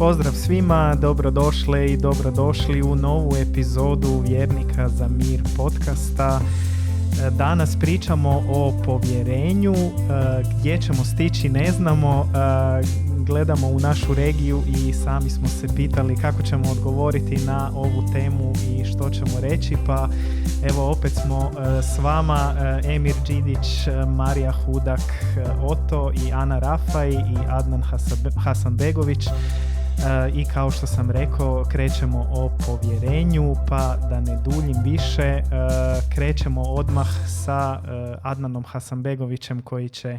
Pozdrav svima, dobrodošli i dobrodošli u novu epizodu Vjernika za mir podcasta. Danas pričamo o povjerenju, gdje ćemo stići ne znamo, gledamo u našu regiju i sami smo se pitali kako ćemo odgovoriti na ovu temu i što ćemo reći, pa evo opet smo s vama Emir Đidić, Marija Hudak, Oto i Ana Rafaj i Adnan Hasanbegović. I kao što sam rekao, krećemo o povjerenju, pa da ne duljim više, krećemo odmah sa Adnanom Hasanbegovićem koji će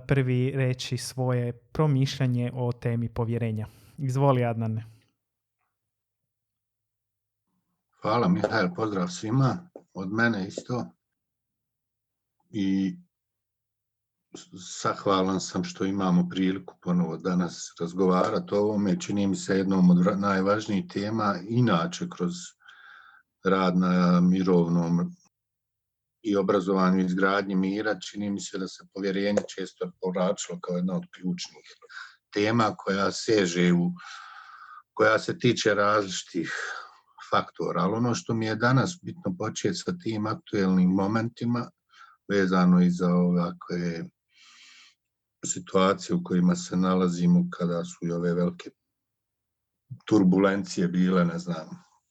prvi reći svoje promišljanje o temi povjerenja. Izvoli, Adnane. Hvala Mihael, pozdrav svima, od mene isto i zahvalan sam što imamo priliku ponovo danas razgovarati o ovome. Čini mi se jednom od najvažnijih tema, inače kroz rad na mirovnom i obrazovanju i izgradnji mira, čini mi se da se povjerenje često povlačilo kao jedna od ključnih tema koja se tiče različitih faktora. Ali ono što mi je danas bitno početi sa tim aktuelnim momentima, vezano i za ovakve situacije u kojima se nalazimo kada su i ove velike turbulencije bile, ne znam,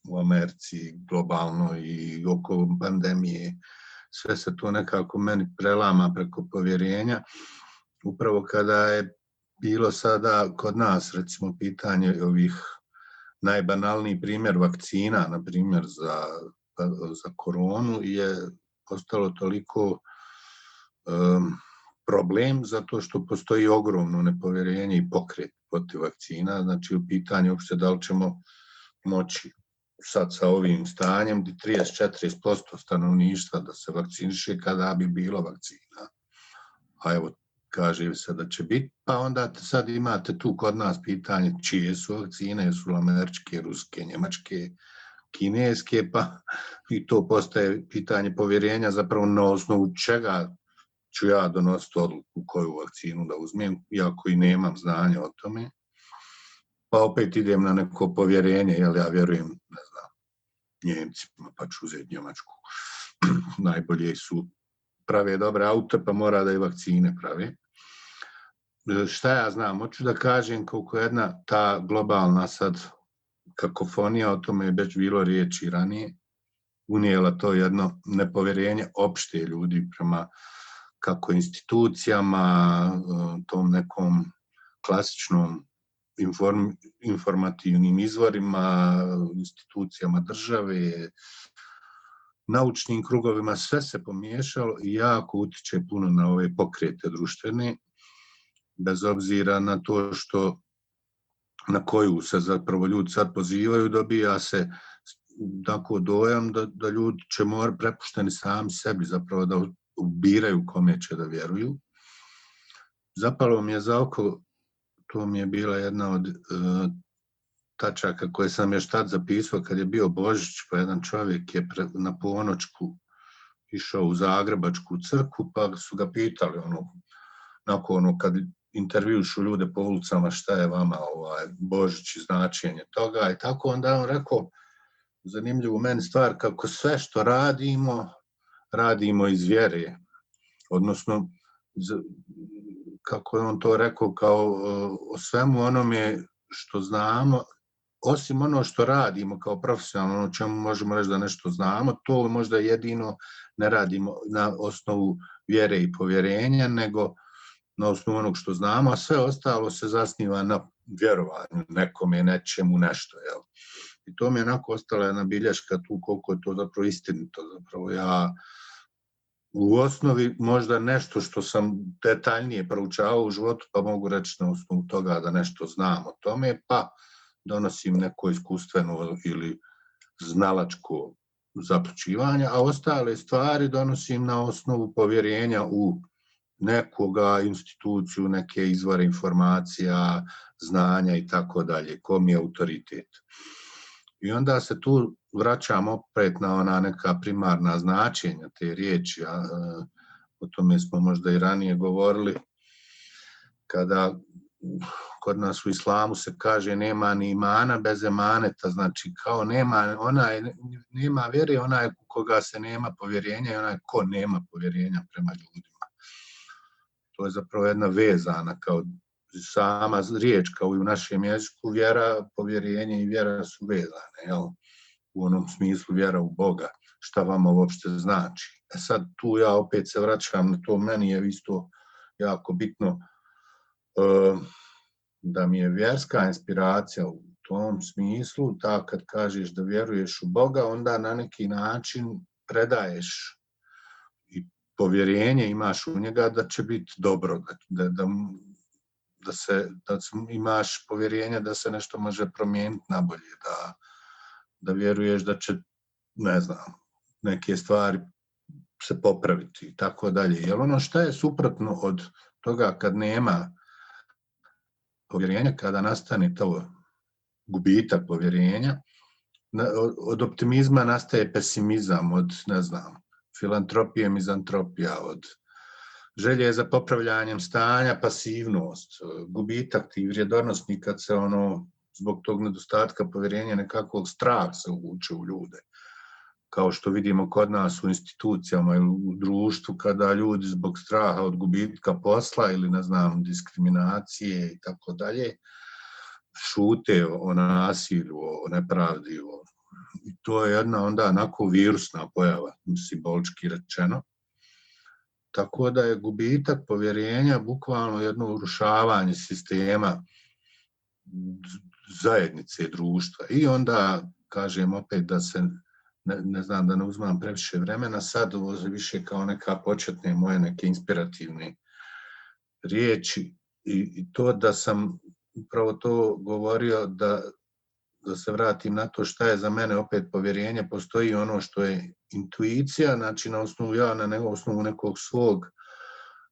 u Americi, globalno i oko pandemije, sve se to nekako meni prelama preko povjerenja. Upravo kada je bilo sada kod nas, recimo, pitanje ovih najbanalniji primjer vakcina, na primjer za koronu, je postalo toliko problem zato što postoji ogromno nepovjerenje i pokret protiv vakcina. Znači u pitanju uopšte da li ćemo moći sad sa ovim stanjem gdje 34% stanovništva da se vakciniše kada bi bilo vakcina. A evo, kaže se da će biti, pa onda sad imate tu kod nas pitanje čije su vakcine, jesu li američke, ruske, njemačke, kineske, pa i to postaje pitanje povjerenja zapravo na osnovu čega ću ja donositi odluku koju vakcinu da uzmem, iako i nemam znanja o tome. Pa opet idem na neko povjerenje, jer ja vjerujem, ne znam, Njemcima, pa ću uzeti Njemačku. Najbolje su, prave dobre aute, pa mora da i vakcine prave. Šta ja znam, hoću da kažem koliko jedna ta globalna sad kakofonija, o tome je već bilo riječi ranije, unijela to jedno nepovjerenje opšte ljudi prema kako institucijama, tom nekom klasičnom informativnim izvorima, institucijama države, naučnim krugovima, sve se pomiješalo i jako utiče puno na ove pokrete društvene, bez obzira na to što na koju se zapravo ljudi sad pozivaju, dobija se tako dojam da ljudi će morati prepušteni sami sebi zapravo da biraju kome će da vjeruju. Zapalo mi je za oko, to mi je bila jedna od tačaka koje sam još tad zapisao kad je bio Božić, pa jedan čovjek je na ponoćku išao u Zagrebačku crkvu, pa su ga pitali nakon kad intervjušu ljude po ulicama šta je vama Božić i značenje toga i tako, onda je on rekao zanimljivu meni stvar kako sve što radimo iz vjere, odnosno kako je on to rekao kao o svemu onome što znamo, osim ono što radimo kao profesionalno, ono čemu možemo reći da nešto znamo, to možda jedino ne radimo na osnovu vjere i povjerenja, nego na osnovu onog što znamo, a sve ostalo se zasniva na vjerovanju nekome, nečemu, nešto. Jel? I to mi je onako ostala jedna bilješka tu koliko je to zapravo istinito. Zapravo ja u osnovi možda nešto što sam detaljnije proučavao u životu, pa mogu reći na osnovu toga da nešto znam o tome, pa donosim neko iskustveno ili znalačko zaključivanje, a ostale stvari donosim na osnovu povjerenja u nekoga, instituciju, neke izvore informacija, znanja i tako dalje, kom je autoritet. I onda se tu vraćamo opet na ona neka primarna značenja te riječi, o tome smo možda i ranije govorili, kada kod nas u islamu se kaže nema ni imana bez emaneta, znači kao nema vjere onaj koga se nema povjerenja i onaj ko nema povjerenja prema ljudima. To je zapravo jedna vezana kao sama riječ, kao i u našem jeziku, vjera, povjerenje i vjera su vezane, jel? U onom smislu vjera u Boga, šta vama uopšte znači. Sad tu ja opet se vraćam na to, meni je isto jako bitno da mi je vjerska inspiracija u tom smislu, ta kad kažeš da vjeruješ u Boga, onda na neki način predaješ i povjerenje imaš u njega da će biti dobro, da imaš povjerenje da se nešto može promijeniti na bolje, da vjeruješ da će, ne znam, neke stvari se popraviti i tako dalje. Jer ono što je suprotno od toga kad nema povjerenja, kada nastane to gubitak povjerenja, od optimizma nastaje pesimizam, od, ne znam, filantropije, mizantropija, od želje za popravljanjem stanja, pasivnost, gubitak tih vrijedornosti kad se zbog tog nedostatka povjerenja nekakvog straha se uvuče u ljude. Kao što vidimo kod nas u institucijama ili u društvu, kada ljudi zbog straha od gubitka posla ili, ne znam, diskriminacije i tako dalje, šute o nasilju, o nepravdi. I to je jedna onda onako virusna pojava, simbolički rečeno. Tako da je gubitak povjerenja bukvalno jedno urušavanje sistema zajednice društva. I onda, kažem opet da se, ne znam da ne uzmam previše vremena, sad ovo više kao neka početne moje neke inspirativne riječi i to da sam upravo to govorio da se vratim na to šta je za mene opet povjerenje, postoji ono što je intuicija, znači na osnovu nekog svog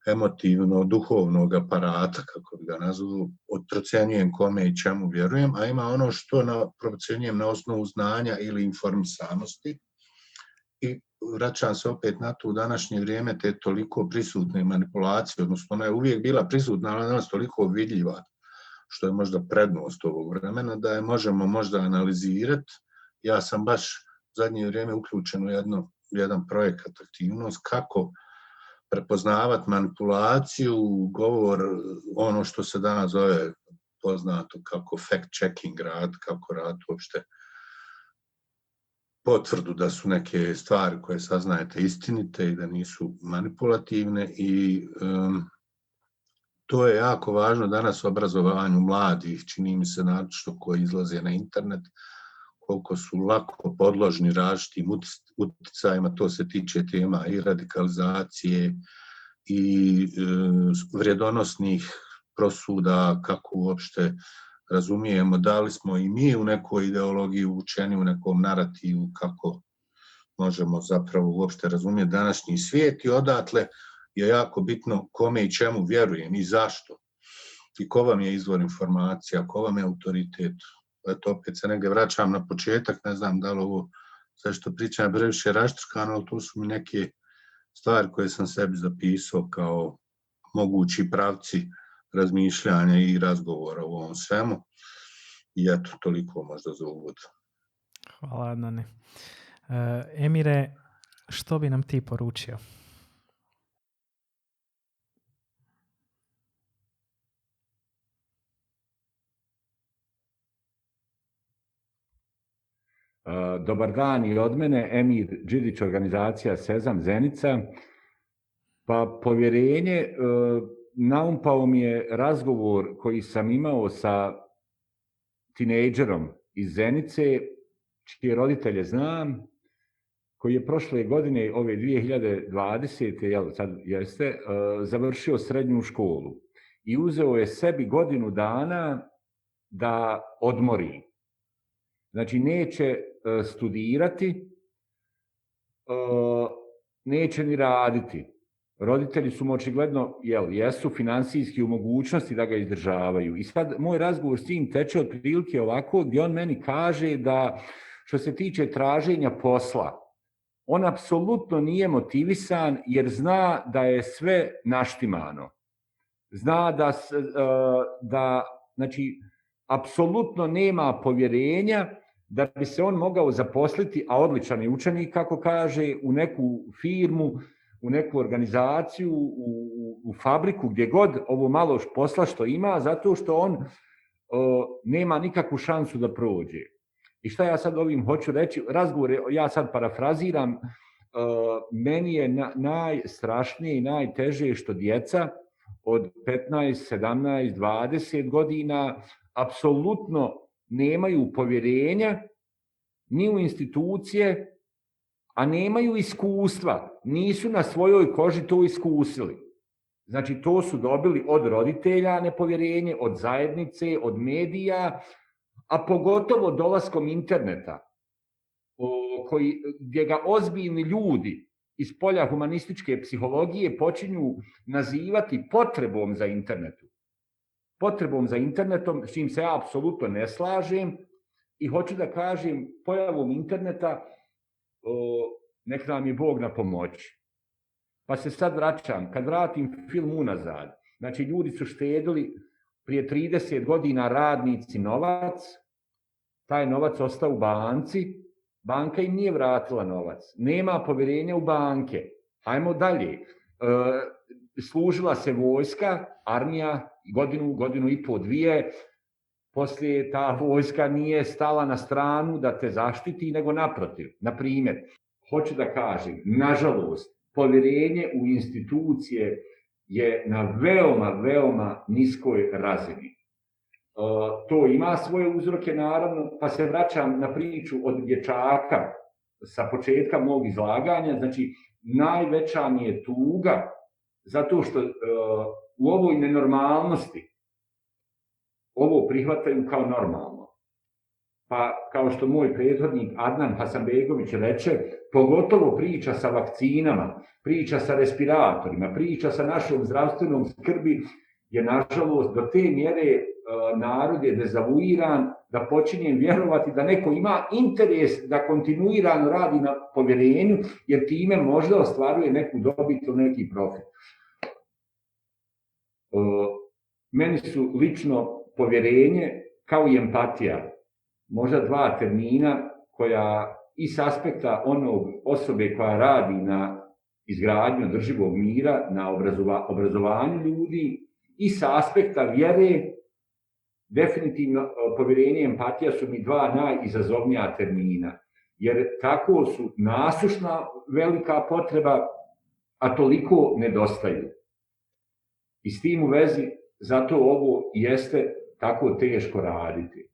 emotivno, duhovnog aparata, kako bi ga nazvao, procjenjujem kome i čemu vjerujem, a ima ono što procjenjujem na osnovu znanja ili informisanosti. I vraćam se opet na to u današnje vrijeme, te toliko prisutne manipulacije, odnosno ona je uvijek bila prisutna, ali danas toliko vidljiva, što je možda prednost ovog vremena, da je možemo možda analizirati. Ja sam baš u zadnje vrijeme uključen u jedan projekat, aktivnost, kako prepoznavati manipulaciju, govor, ono što se danas zove poznato kako fact-checking rad, kako rad uopšte potvrdu da su neke stvari koje saznajete istinite i da nisu manipulativne i to je jako važno danas u obrazovanju mladih, čini mi se naročito koji izlaze na internet, koliko su lako podložni različitim uticajima, to se tiče tema i radikalizacije i vrijedonosnih prosuda, kako uopšte razumijemo, da li smo i mi u nekoj ideologiji učeni, u nekom narativu, kako možemo zapravo uopšte razumjeti današnji svijet i odatle je jako bitno kome i čemu vjerujem i zašto. I ko vam je izvor informacija, ko vam je autoritet. Eto, opet se negdje vraćam na početak, ne znam da li ovo sve što pričam je previše raštrkano, ali tu su mi neke stvari koje sam sebi zapisao kao mogući pravci razmišljanja i razgovora u ovom svemu. I eto, toliko možda za uvod. Hvala, Adnane. Emire, što bi nam ti poručio? Dobar dan i od mene, Emir Đidić, organizacija Sezam Zenica. Pa povjerenje, naumpao mi je razgovor koji sam imao sa tinejdžerom iz Zenice, čije roditelje znam, koji je prošle godine, ove 2020. Sad jeste, završio srednju školu i uzeo je sebi godinu dana da odmori. Znači, neće studirati, neće ni raditi. Roditelji su mu očigledno, jesu finansijski u mogućnosti da ga izdržavaju. I sad moj razgovor s njim teče otprilike ovako, gdje on meni kaže da što se tiče traženja posla, on apsolutno nije motivisan jer zna da je sve naštimano. zna da znači, apsolutno nema povjerenja da bi se on mogao zaposliti, a odličan je učenik, kako kaže, u neku firmu, u neku organizaciju, u fabriku, gdje god ovo malo posla što ima, zato što on nema nikakvu šansu da prođe. I šta ja sad ovim hoću reći? Razgovor, ja sad parafraziram, meni je najstrašnije i najteže što djeca od 15, 17, 20 godina apsolutno nemaju povjerenja ni u institucije, a nemaju iskustva, nisu na svojoj koži to iskusili. Znači, to su dobili od roditelja nepovjerenje, od zajednice, od medija, a pogotovo dolaskom interneta, gdje ga ozbiljni ljudi iz polja humanističke psihologije počinju nazivati potrebom za internetu. Potrebom za internetom, s čim se ja apsolutno ne slažem, i hoću da kažem, pojavom interneta nek nam je Bog na pomoći. Pa se sad vraćam, kad vratim film unazad, znači ljudi su štedili prije 30 godina radnici novac, taj novac ostao u banci, banka im nije vratila novac, nema povjerenja u banke. Ajmo dalje. Služila se vojska, armija, godinu i po, dvije, poslije ta vojska nije stala na stranu da te zaštiti, nego naprotiv. Na primjer, hoću da kažem, nažalost, povjerenje u institucije je na veoma, veoma niskoj razini. To ima svoje uzroke, naravno, pa se vraćam na priču od dječaka sa početka mog izlaganja. Znači, najveća mi je tuga zato što u ovoj nenormalnosti ovo prihvataju kao normalno. Pa, kao što moj prethodnik Adnan Hasanbegović reče, pogotovo priča sa vakcinama, priča sa respiratorima, priča sa našom zdravstvenom skrbi, je nažalost do te mjere narod je dezavuiran da počinjem vjerovati da neko ima interes da kontinuirano radi na povjerenju, jer time možda ostvaruje neku dobit ili neki profit. Meni su lično povjerenje kao i empatija možda dva termina koja i s aspekta onog osobe koja radi na izgradnju održivog mira, na obrazovanju ljudi, i s aspekta vjere, definitivno povjerenje i empatija su mi dva najizazovnija termina, jer tako su nasušna velika potreba, a toliko nedostaju. I s tim u vezi, zato ovo jeste tako teško raditi.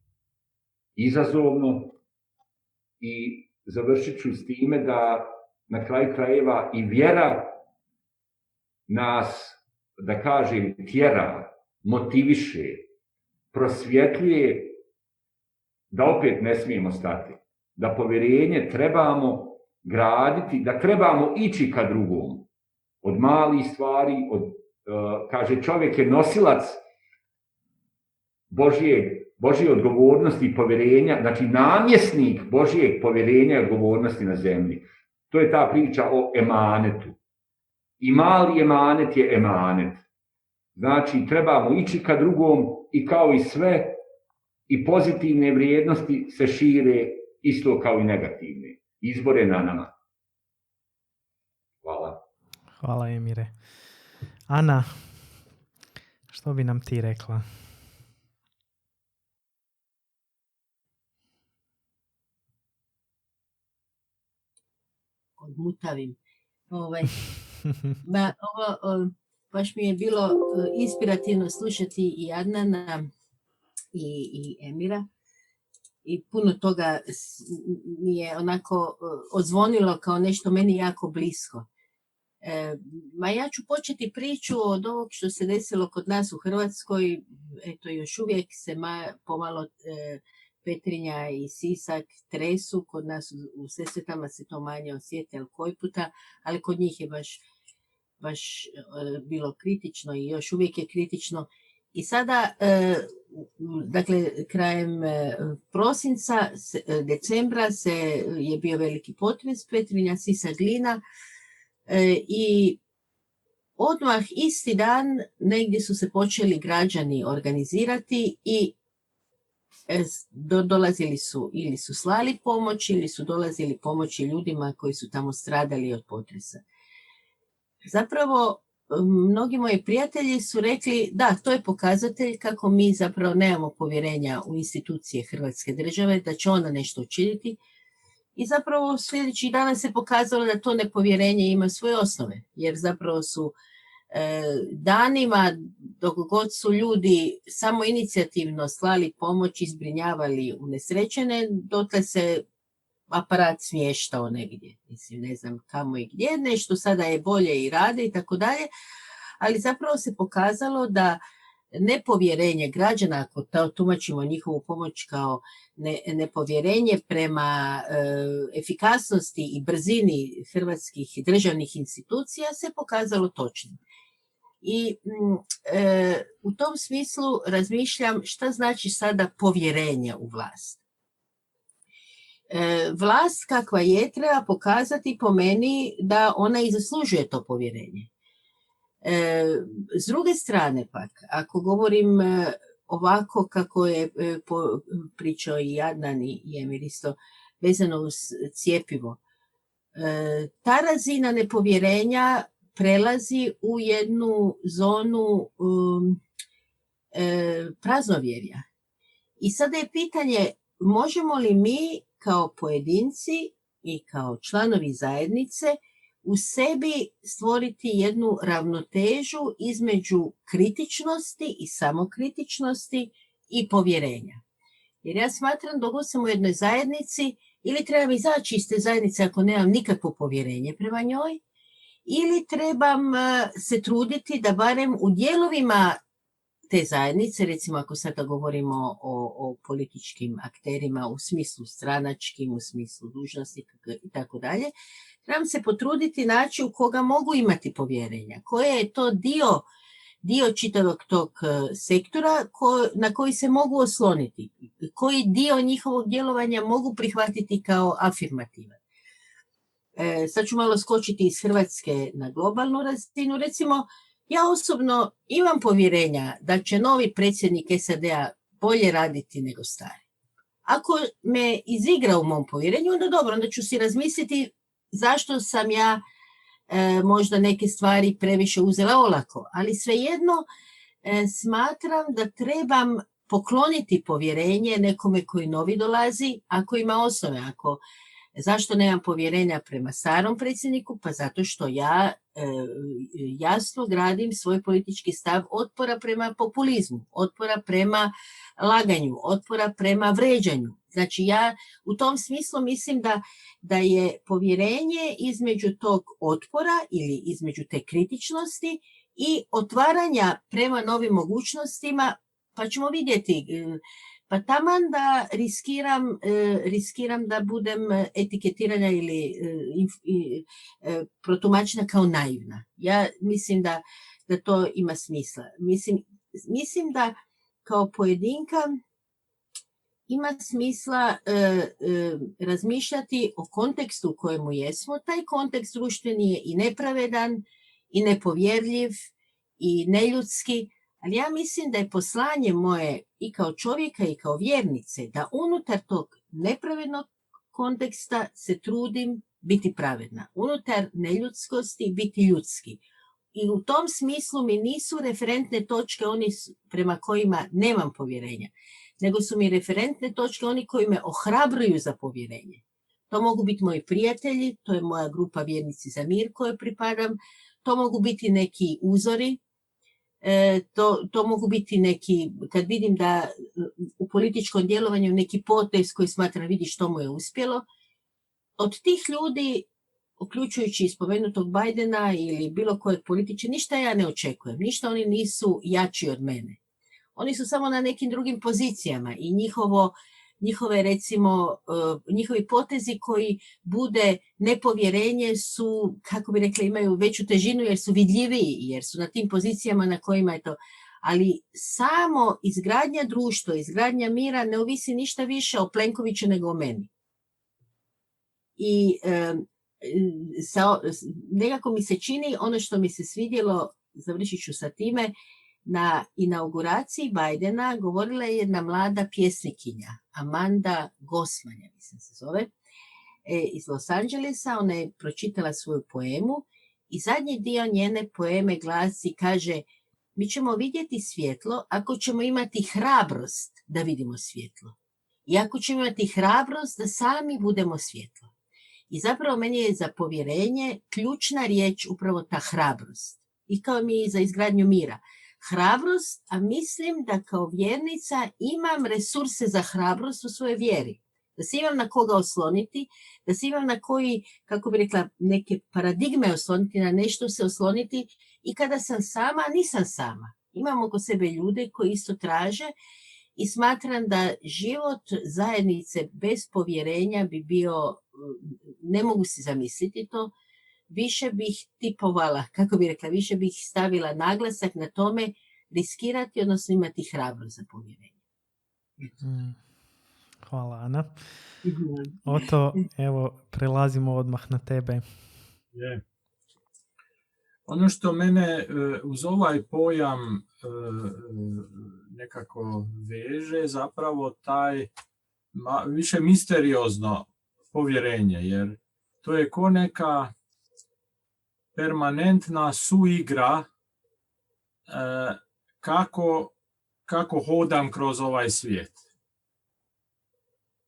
Izazovno, i završit ću s time da na kraju krajeva i vjera nas, da kažem, tjera, motiviše, prosvjetljuje, da opet ne smijemo stati. Da povjerenje trebamo graditi, da trebamo ići ka drugom. Od malih stvari, kaže, čovjek je nosilac Božje odgovornosti i povjerenja, znači namjesnik Božjeg povjerenja i odgovornosti na zemlji. To je ta priča o emanetu. I mali emanet je emanet. Znači, trebamo ići ka drugom i kao i sve, i pozitivne vrijednosti se šire isto kao i negativne. Izbor je na nama. Hvala. Hvala, Emire. Ana, što bi nam ti rekla? Odmutavim. Baš mi je bilo inspirativno slušati i Adnana i Emira, i puno toga mi je onako odzvonilo kao nešto meni jako blisko. Ja ću početi priču od ovog što se desilo kod nas u Hrvatskoj. Eto, još uvijek se pomalo Petrinja i Sisak tresu, kod nas u Sesvetama se to manje osjeti, ali koji puta, ali kod njih je baš bilo kritično i još uvijek je kritično. I sada, dakle, krajem prosinca, decembra je bio veliki potres, Petrinja, Sisak, Glina, i odmah isti dan negdje su se počeli građani organizirati i dolazili su ili su slali pomoć ili su dolazili pomoći ljudima koji su tamo stradali od potresa. Zapravo, mnogi moji prijatelji su rekli da, to je pokazatelj kako mi zapravo nemamo povjerenja u institucije Hrvatske države, da će ona nešto učiniti. I zapravo sljedećih dana se pokazalo da to nepovjerenje ima svoje osnove, jer zapravo su danima, dok god su ljudi samo inicijativno slali pomoć i zbrinjavali unesrećene, dotle se aparat smještao negdje. Mislim, ne znam kamo i gdje, nešto sada je bolje i rade i tako dalje, ali zapravo se pokazalo da nepovjerenje građana, ako to tumačimo njihovu pomoć kao nepovjerenje prema efikasnosti i brzini hrvatskih državnih institucija, se pokazalo točnim. I u tom smislu razmišljam šta znači sada povjerenje u vlast. Vlast kakva je treba pokazati po meni da ona i zaslužuje to povjerenje. S druge strane pak, ako govorim ovako kako je pričao i Adnan i Emir isto vezano uz cjepivo, ta razina nepovjerenja prelazi u jednu zonu praznovjerja. I sada je pitanje, možemo li mi kao pojedinci i kao članovi zajednice u sebi stvoriti jednu ravnotežu između kritičnosti i samokritičnosti i povjerenja. Jer ja smatram da sam u jednoj zajednici, ili trebam izaći iz te zajednice ako nemam nikakvo povjerenje prema njoj, ili trebam se truditi da barem u dijelovima te zajednice, recimo ako sada govorimo o političkim akterima u smislu stranačkim, u smislu dužnosti i tako dalje, trebam se potruditi naći u koga mogu imati povjerenja, koje je to dio čitavog tog sektora na koji se mogu osloniti, koji dio njihovog djelovanja mogu prihvatiti kao afirmativan. Sad ću malo skočiti iz Hrvatske na globalnu razinu. Recimo, ja osobno imam povjerenja da će novi predsjednik SAD-a bolje raditi nego stari. Ako me izigra u mom povjerenju, onda dobro, onda ću si razmisliti zašto sam ja možda neke stvari previše uzela olako. Ali svejedno smatram da trebam pokloniti povjerenje nekome koji novi dolazi, ako ima osnove. Zašto nemam povjerenja prema starom predsjedniku? Pa zato što ja jasno gradim svoj politički stav otpora prema populizmu, otpora prema laganju, otpora prema vređanju. Znači ja u tom smislu mislim da je povjerenje između tog otpora ili između te kritičnosti i otvaranja prema novim mogućnostima, pa ćemo vidjeti. Pa taman da riskiram da budem etiketirana ili protumačena kao naivna. Ja mislim da to ima smisla. Mislim da kao pojedinka ima smisla razmišljati o kontekstu u kojemu jesmo. Taj kontekst društveni je i nepravedan, i nepovjerljiv, i neljudski, ali ja mislim da je poslanje moje i kao čovjeka i kao vjernice da unutar tog nepravednog konteksta se trudim biti pravedna. Unutar neljudskosti biti ljudski. I u tom smislu mi nisu referentne točke oni prema kojima nemam povjerenja, nego su mi referentne točke oni koji me ohrabruju za povjerenje. To mogu biti moji prijatelji, to je moja grupa Vjernici za mir kojoj pripadam, to mogu biti neki uzori, to mogu biti neki, kad vidim da u političkom djelovanju neki potez koji smatra vidi što mu je uspjelo, od tih ljudi, uključujući spomenutog Bidena ili bilo kojeg političara, ništa ja ne očekujem, ništa oni nisu jači od mene. Oni su samo na nekim drugim pozicijama i njihove recimo, njihovi potezi koji bude nepovjerenje su, kako bi rekla, imaju veću težinu jer su vidljiviji, jer su na tim pozicijama na kojima je to. Ali samo izgradnja društva, izgradnja mira ne ovisi ništa više o Plenkoviću nego o meni. I nekako mi se čini ono što mi se svidjelo, završit ću sa time, na inauguraciji Bidena govorila je jedna mlada pjesnikinja, Amanda Gosman, mislim se zove, iz Los Angelesa. Ona je pročitala svoju poemu i zadnji dio njene poeme glasi, kaže: mi ćemo vidjeti svjetlo ako ćemo imati hrabrost da vidimo svjetlo. I ako ćemo imati hrabrost da sami budemo svjetlo. I zapravo meni je za povjerenje ključna riječ upravo ta hrabrost. I kao mi za izgradnju mira. Hrabrost, a mislim da kao vjernica imam resurse za hrabrost u svojoj vjeri. Da se imam na koga osloniti, da se imam na koji, kako bi rekla, neke paradigme osloniti, na nešto se osloniti. I kada sam sama, nisam sama. Imam oko sebe ljude koji isto traže i smatram da život zajednice bez povjerenja bi bio, ne mogu si zamisliti to, više bih tipovala, kako bi rekla, više bih stavila naglasak na tome riskirati, odnosno imati hrabrost za povjerenje. Hvala, Ana. Oto, evo, prelazimo odmah na tebe. Je. Ono što mene uz ovaj pojam nekako veže, zapravo taj više misteriozno povjerenje, jer to je ko neka permanentna suigra kako hodam kroz ovaj svijet.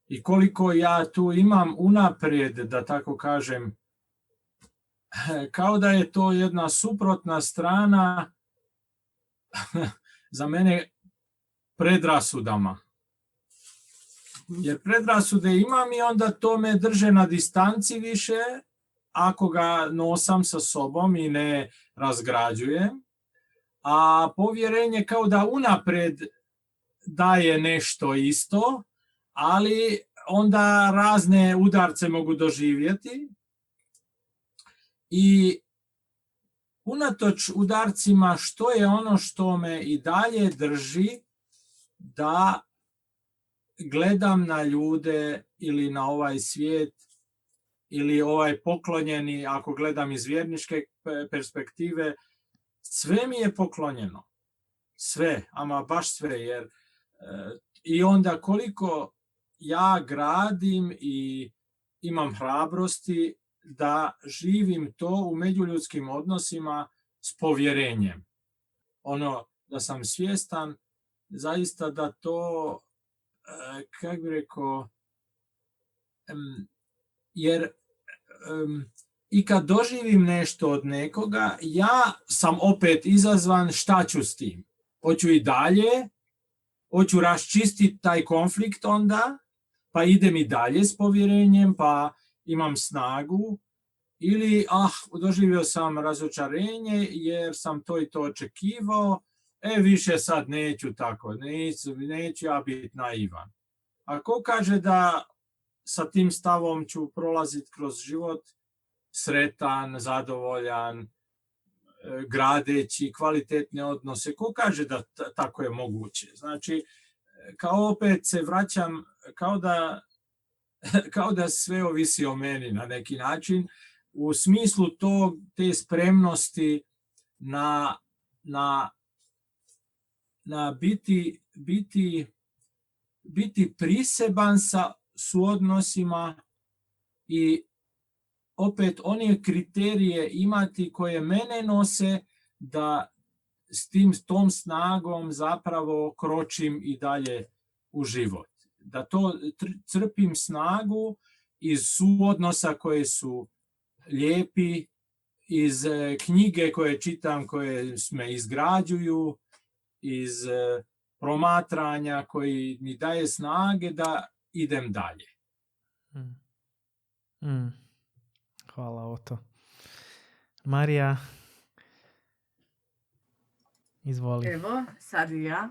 I koliko ja tu imam unaprijed, da tako kažem, kao da je to jedna suprotna strana za mene predrasudama. Jer predrasude imam i onda to me drže na distanci više, ako ga nosam sa sobom i ne razgrađujem. A povjerenje kao da unaprijed daje nešto isto, ali onda razne udarce mogu doživjeti. I unatoč udarcima, što je ono što me i dalje drži da gledam na ljude ili na ovaj svijet ili ovaj poklonjeni, ako gledam iz vjerničke perspektive, sve mi je poklonjeno. Sve, ama baš sve. Jer, i onda koliko ja gradim i imam hrabrosti da živim to u međuljudskim odnosima s povjerenjem. Ono, da sam svjestan zaista da to, kako bi rekao, jer i kad doživim nešto od nekoga, ja sam opet izazvan šta ću s tim. Hoću i dalje, hoću raščistiti taj konflikt onda, pa idem i dalje s povjerenjem, pa imam snagu, ili doživio sam razočarenje jer sam to i to očekivao, više sad neću tako, neću ja biti naivan. A ko kaže da sa tim stavom ću prolaziti kroz život sretan, zadovoljan, gradeći kvalitetne odnose, ko kaže da tako je moguće? Znači, kao opet se vraćam, kao da sve ovisi o meni na neki način, u smislu te spremnosti na biti priseban sa suodnosima i opet one kriterije imati koje mene nose da s tom snagom zapravo kročim i dalje u život. Da to crpim snagu iz suodnosa koje su lijepi, iz knjige koje čitam, koje me izgrađuju, iz promatranja koji mi daje snage da idem dalje. Hvala, Oto. Marija, izvoli. Evo, sad i ja.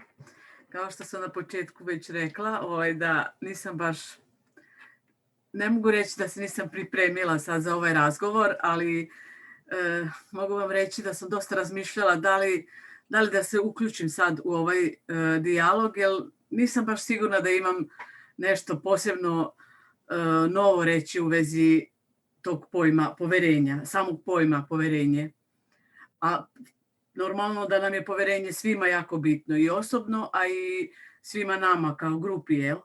Kao što sam na početku već rekla, da nisam baš, ne mogu reći da se nisam pripremila sad za ovaj razgovor, ali mogu vam reći da sam dosta razmišljala da li da se uključim sad u ovaj dijalog, jer nisam baš sigurna da imam nešto posebno novo reći u vezi tog pojma poverenja, samog pojma poverenje. A normalno da nam je poverenje svima jako bitno i osobno, a i svima nama kao grupi, jel?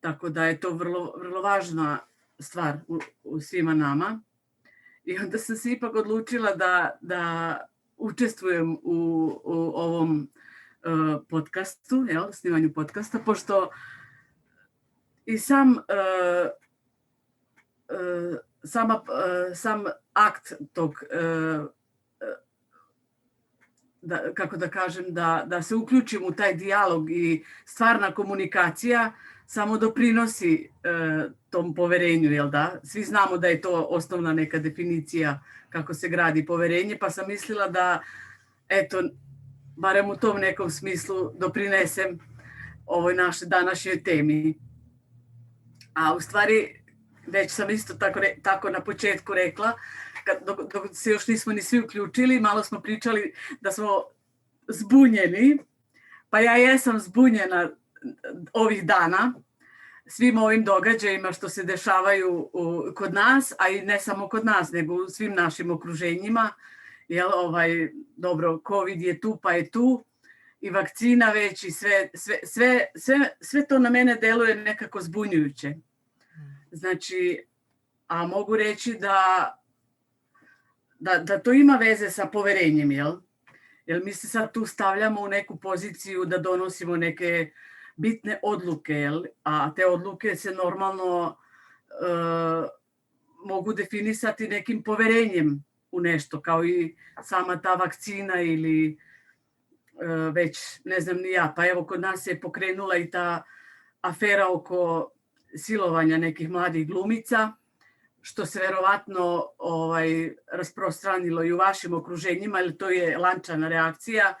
Tako da je to vrlo, vrlo važna stvar u svima nama. I onda sam se ipak odlučila da učestvujem u ovom podcastu, jel, snimanju podcasta, pošto i sam akt tog, kako da kažem, da se uključim u taj dijalog i stvarna komunikacija samo doprinosi tom poverenju, jel da? Svi znamo da je to osnovna neka definicija kako se gradi poverenje, pa sam mislila da, eto, barem u tom nekom smislu doprinesem ovoj našoj današnjoj temi. A u stvari, već sam isto tako na početku rekla, dok se još nismo ni svi uključili, malo smo pričali da smo zbunjeni, pa ja jesam zbunjena ovih dana svim ovim događajima što se dešavaju kod nas, a i ne samo kod nas, nego u svim našim okruženjima. Jel, dobro, COVID je tu, pa je tu, i vakcina već, i sve to na mene deluje nekako zbunjujuće. Znači, a mogu reći da to ima veze sa poverenjem, jel? Jer mi se sad tu stavljamo u neku poziciju da donosimo neke bitne odluke, jel? A te odluke se normalno mogu definisati nekim poverenjem u nešto, kao i sama ta vakcina ili već ne znam ni ja. Pa evo, kod nas je pokrenula i ta afera oko silovanja nekih mladih glumica, što se verovatno rasprostranilo i u vašim okruženjima, jer to je lančana reakcija.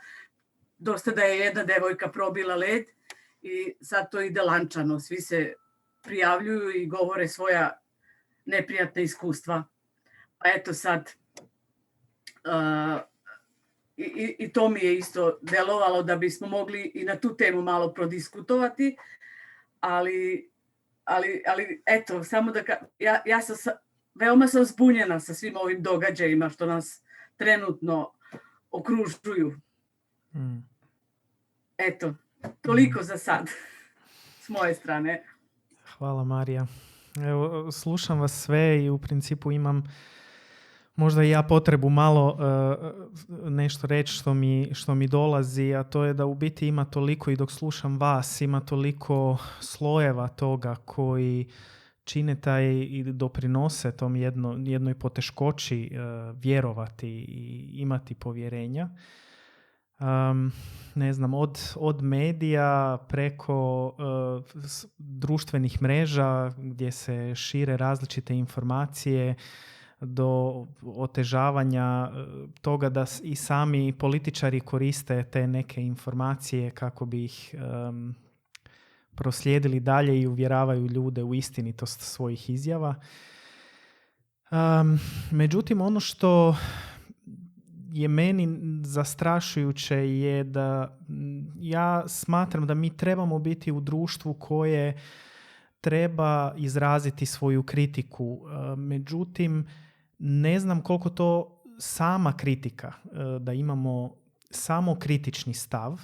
Dosta da je jedna devojka probila led i sad to ide lančano. Svi se prijavljuju i govore svoja neprijatna iskustva. Pa eto sad, i to mi je isto delovalo da bismo mogli i na tu temu malo prodiskutovati, ali eto, samo da ja veoma sam zbunjena sa svim ovim događajima što nas trenutno okružuju. Eto, toliko za sad s moje strane. Hvala, Marija. Evo, slušam vas sve i u principu imam možda i ja potrebu malo nešto reći što mi dolazi, a to je da u biti ima toliko, i dok slušam vas, ima toliko slojeva toga koji čine taj i doprinose tom jednoj poteškoći vjerovati i imati povjerenja. Ne znam, od medija preko društvenih mreža gdje se šire različite informacije, do otežavanja toga da i sami političari koriste te neke informacije kako bi ih proslijedili dalje i uvjeravaju ljude u istinitost svojih izjava. Međutim, ono što je meni zastrašujuće je da ja smatram da mi trebamo biti u društvu koje treba izraziti svoju kritiku. Međutim, ne znam koliko to sama kritika, da imamo samo kritični stav,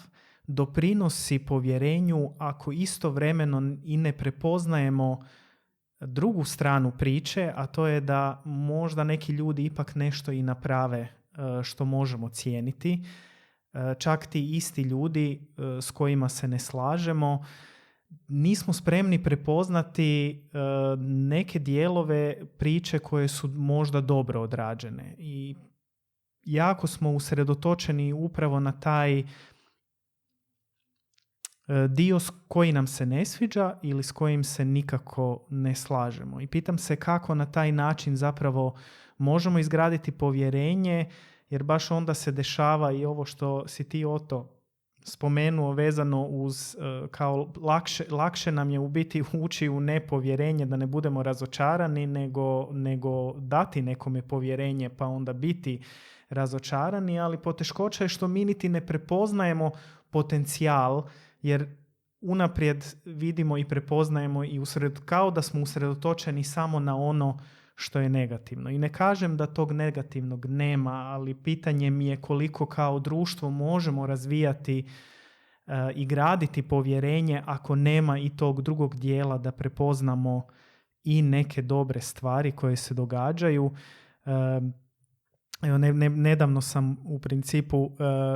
doprinosi povjerenju ako istovremeno i ne prepoznajemo drugu stranu priče, a to je da možda neki ljudi ipak nešto i naprave što možemo cijeniti. Čak ti isti ljudi s kojima se ne slažemo, nismo spremni prepoznati neke dijelove priče koje su možda dobro odrađene. I jako smo usredotočeni upravo na taj dio koji nam se ne sviđa ili s kojim se nikako ne slažemo. I pitam se kako na taj način zapravo možemo izgraditi povjerenje, jer baš onda se dešava i ovo što si ti, Oto, spomenuo vezano uz kao lakše nam je u biti ući u nepovjerenje, da ne budemo razočarani, nego dati nekome povjerenje pa onda biti razočarani, ali poteškoća je što mi niti ne prepoznajemo potencijal, jer unaprijed vidimo i prepoznajemo i kao da smo usredotočeni samo na ono što je negativno. I ne kažem da tog negativnog nema, ali pitanje mi je koliko kao društvo možemo razvijati i graditi povjerenje ako nema i tog drugog dijela da prepoznamo i neke dobre stvari koje se događaju. Evo, nedavno sam u principu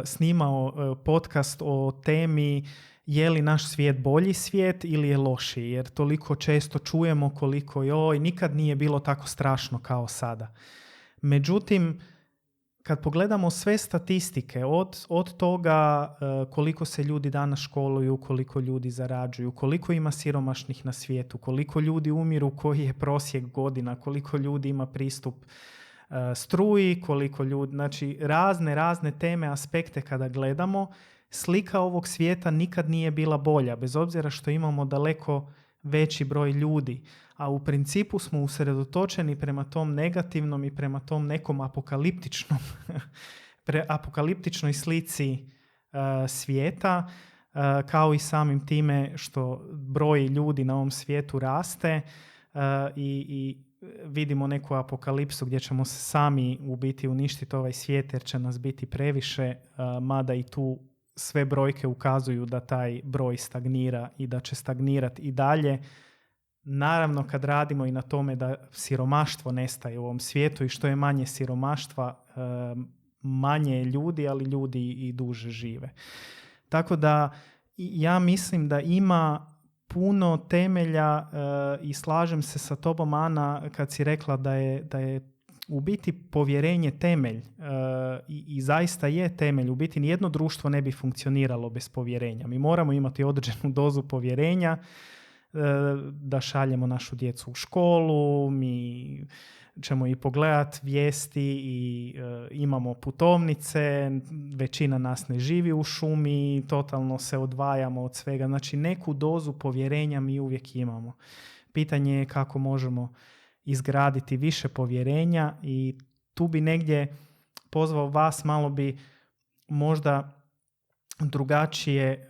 snimao podcast o temi je li naš svijet bolji svijet ili je lošiji, jer toliko često čujemo koliko nikad nije bilo tako strašno kao sada. Međutim, kad pogledamo sve statistike, od toga koliko se ljudi danas školuju, koliko ljudi zarađuju, koliko ima siromašnih na svijetu, koliko ljudi umiru, koji je prosjek godina, koliko ljudi ima pristup struji, koliko ljudi, znači razne teme, aspekte kada gledamo, slika ovog svijeta nikad nije bila bolja, bez obzira što imamo daleko veći broj ljudi, a u principu smo usredotočeni prema tom negativnom i prema tom nekom apokaliptičnoj slici svijeta, kao i samim time što broj ljudi na ovom svijetu raste i vidimo neku apokalipsu gdje ćemo se sami u biti uništiti ovaj svijet jer će nas biti previše, mada i tu sve brojke ukazuju da taj broj stagnira i da će stagnirati i dalje. Naravno, kad radimo i na tome da siromaštvo nestaje u ovom svijetu i što je manje siromaštva, manje je ljudi, ali ljudi i duže žive. Tako da ja mislim da ima puno temelja i slažem se sa tobom, Ana, kad si rekla da je u biti povjerenje temelj i zaista je temelj. U biti nijedno društvo ne bi funkcioniralo bez povjerenja. Mi moramo imati određenu dozu povjerenja da šaljemo našu djecu u školu, mi ćemo i pogledati vijesti i imamo putovnice, većina nas ne živi u šumi, totalno se odvajamo od svega. Znači neku dozu povjerenja mi uvijek imamo. Pitanje je kako možemo izgraditi više povjerenja i tu bi negdje pozvao vas, malo bi možda drugačije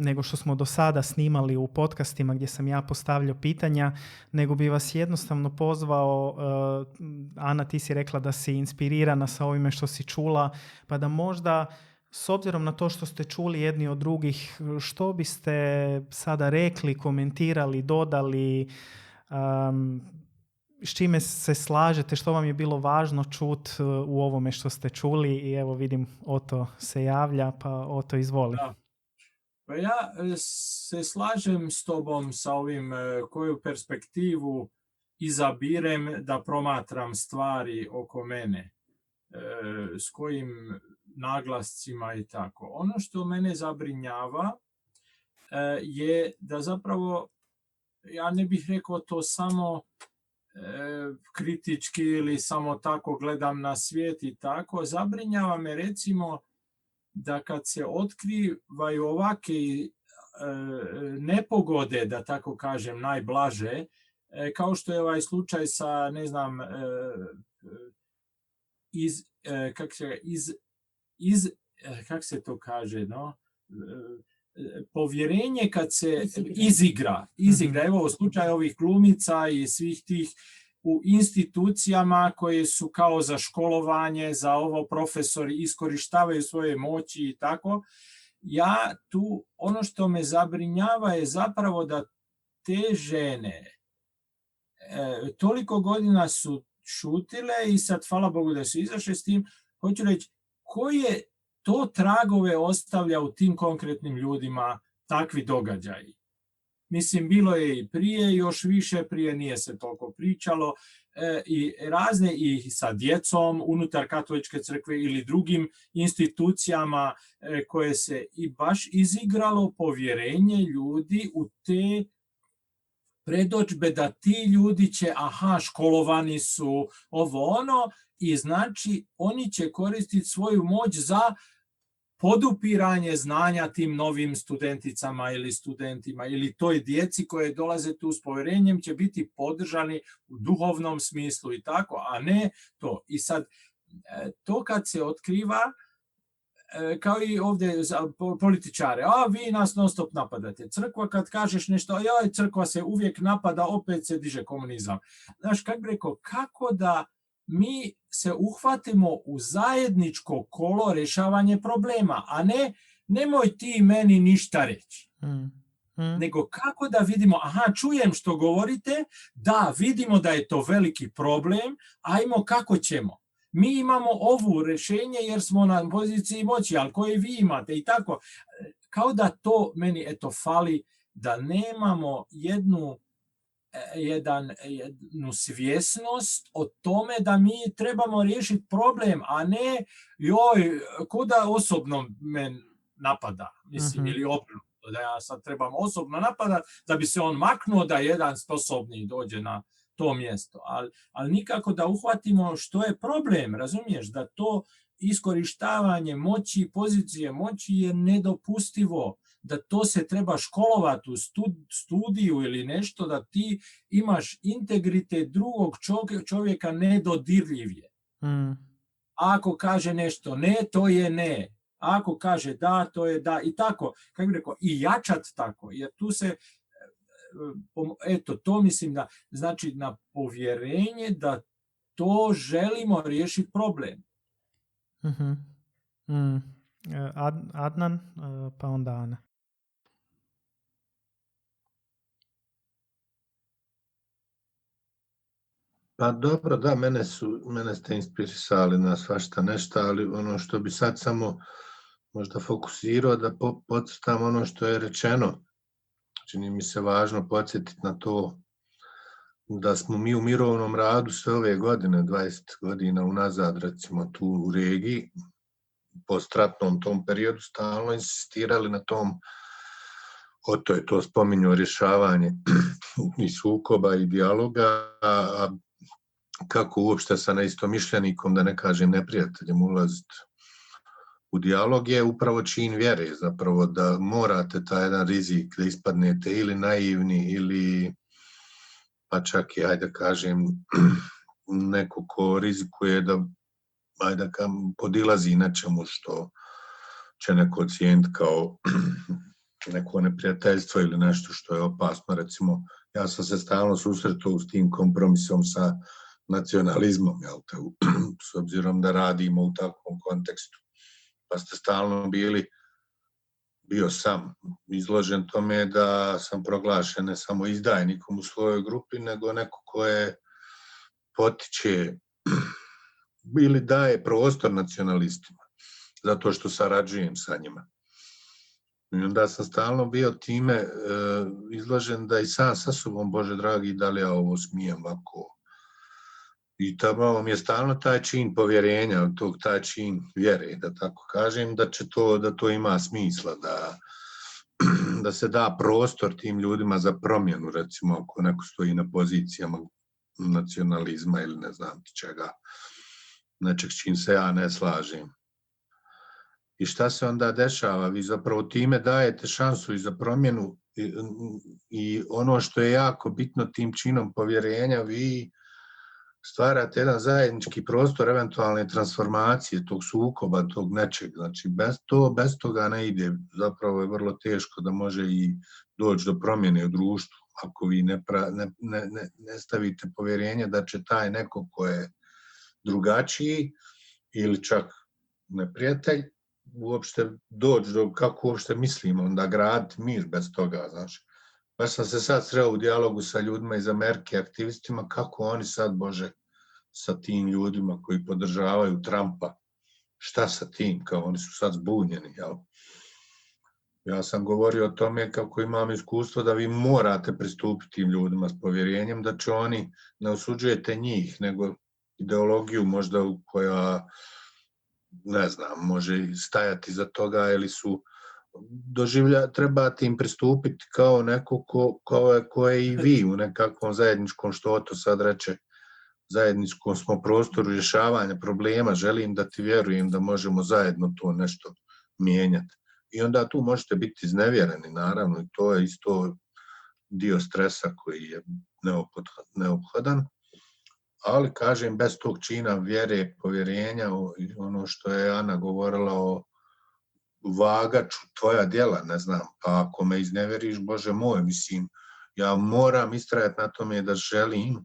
nego što smo do sada snimali u podcastima gdje sam ja postavljao pitanja, nego bi vas jednostavno pozvao, Ana, ti si rekla da si inspirirana sa ovime što si čula, pa da možda s obzirom na to što ste čuli jedni od drugih, što biste sada rekli, komentirali, dodali, s čime se slažete, što vam je bilo važno čuti u ovome što ste čuli i evo vidim Oto se javlja, pa Oto izvoli. Da. Pa ja se slažem s tobom sa ovim koju perspektivu izabirem da promatram stvari oko mene, s kojim naglascima i tako. Ono što mene zabrinjava je da zapravo, ja ne bih rekao to samo kritički ili samo tako gledam na svijet i tako, zabrinjava me recimo da kad se otkrivaju ovake nepogode, da tako kažem, najblaže, kao što je ovaj slučaj sa, ne znam, kako se to kaže, no? Povjerenje kad se izigra. Evo u slučaju ovih glumica i svih tih u institucijama koje su kao za školovanje, za ovo profesori iskorištavaju svoje moći i tako. Ja tu, ono što me zabrinjava je zapravo da te žene toliko godina su šutile i sad hvala Bogu da su izašle s tim. Hoću reći, koje to tragove ostavlja u tim konkretnim ljudima takvi događaji? Mislim, bilo je i prije, još više prije nije se toliko pričalo, i razne i sa djecom unutar katoličke crkve ili drugim institucijama koje se i baš izigralo povjerenje ljudi u te predođbe da ti ljudi će, školovani su ovo ono i znači oni će koristiti svoju moć za podupiranje znanja tim novim studenticama ili studentima ili toj djeci koje dolaze tu s povjerenjem će biti podržani u duhovnom smislu i tako, a ne to. I sad, to kad se otkriva, kao i ovdje za političare, a vi nas non stop napadate. Crkva kad kažeš nešto, joj, crkva se uvijek napada, opet se diže komunizam. Znaš, kako bi rekao, kako da mi se uhvatimo u zajedničko kolo rješavanje problema, a ne nemoj ti meni ništa reći. Nego kako da vidimo, aha, čujem što govorite, da, vidimo da je to veliki problem, ajmo kako ćemo. Mi imamo ovu rješenje jer smo na poziciji moći, ali koje vi imate i tako. Kao da to meni fali, da nemamo jednu svjesnost o tome da mi trebamo riješiti problem, a ne joj, kuda osobno me napada, mislim, ili obrnuto, da ja sad trebam osobno napadat da bi se on maknuo da jedan sposobni dođe na to mjesto, ali nikako da uhvatimo što je problem, razumiješ, da to iskorištavanje moći, pozicije moći je nedopustivo, da to se treba školovati u studiju ili nešto, da ti imaš integritet drugog čovjeka nedodirljiv je. Ako kaže nešto ne, to je ne. Ako kaže da, to je da. I tako, kako bih rekao, i jačat tako, jer tu se, to mislim da znači na povjerenje da to želimo riješiti problem. Adnan, pa onda Ana. Pa dobro, da, mene ste inspirisali na svašta nešto, ali ono što bi sad samo možda fokusirao da podcrtam ono što je rečeno. Čini mi se važno podsjetiti na to da smo mi u mirovnom radu sve ove godine, 20 godina unazad, recimo tu u regiji, postratnom tom periodu, stalno insistirali na tom, to spominju rješavanje i sukoba i dijaloga, a kako uopšte sa neistomišljenikom, da ne kažem neprijateljem, ulaziti u dijalog je upravo čin vjere, zapravo da morate taj jedan rizik da ispadnete ili naivni ili pa čak i, ajde kažem, neko ko rizikuje da podilazi nečemu što će neko ocijeniti kao neko neprijateljstvo ili nešto što je opasno. Recimo, ja sam se stalno susretao s tim kompromisom sa nacionalizmom, s obzirom da radimo u takvom kontekstu. Pa ste stalno bio sam izložen tome da sam proglašen ne samo izdajnikom u svojoj grupi, nego neko koje potiče ili daje prostor nacionalistima, zato što sarađujem sa njima. I onda sam stalno bio time izložen da i sam sa sobom, Bože dragi, da li ja ovo smijem ovako. I tamo mi je stalno taj čin povjerenja, taj čin vjere, da tako kažem, da to ima smisla, da se da prostor tim ljudima za promjenu, recimo ako neko stoji na pozicijama nacionalizma ili ne znam ti čega, nečeg s čim se ja ne slažem. I šta se onda dešava? Vi zapravo time dajete šansu i za promjenu i ono što je jako bitno tim činom povjerenja, vi stvarate jedan zajednički prostor eventualne transformacije tog sukoba, tog nečeg. Znači, bez toga ne ide. Zapravo je vrlo teško da može i doći do promjene u društvu. Ako vi ne stavite povjerenje da će taj neko ko je drugačiji ili čak neprijatelj uopšte doći do kako uopšte mislimo, onda graditi mir bez toga, znači. Baš sam se sad sreo u dijalogu sa ljudima iz Amerike, aktivistima, kako oni sad, Bože, sa tim ljudima koji podržavaju Trumpa, šta sa tim, kao oni su sad zbunjeni, jel? Ja sam govorio o tome kako imam iskustvo da vi morate pristupiti tim ljudima s povjerenjem, da će oni, ne osuđujete njih, nego ideologiju možda koja, ne znam, može stajati za toga ili su trebate im pristupiti kao neko ko je i vi u nekakvom zajedničkom, što to sad reče, zajedničkom smo prostoru rješavanja problema, želim da ti vjerujem da možemo zajedno to nešto mijenjati. I onda tu možete biti iznevjereni, naravno, i to je isto dio stresa koji je neophodan, ali kažem, bez tog čina vjere, povjerenja, ono što je Ana govorila o vagaču tvoja djela, ne znam, pa ako me izneveriš, Bože moj, mislim, ja moram istrajati na tome da želim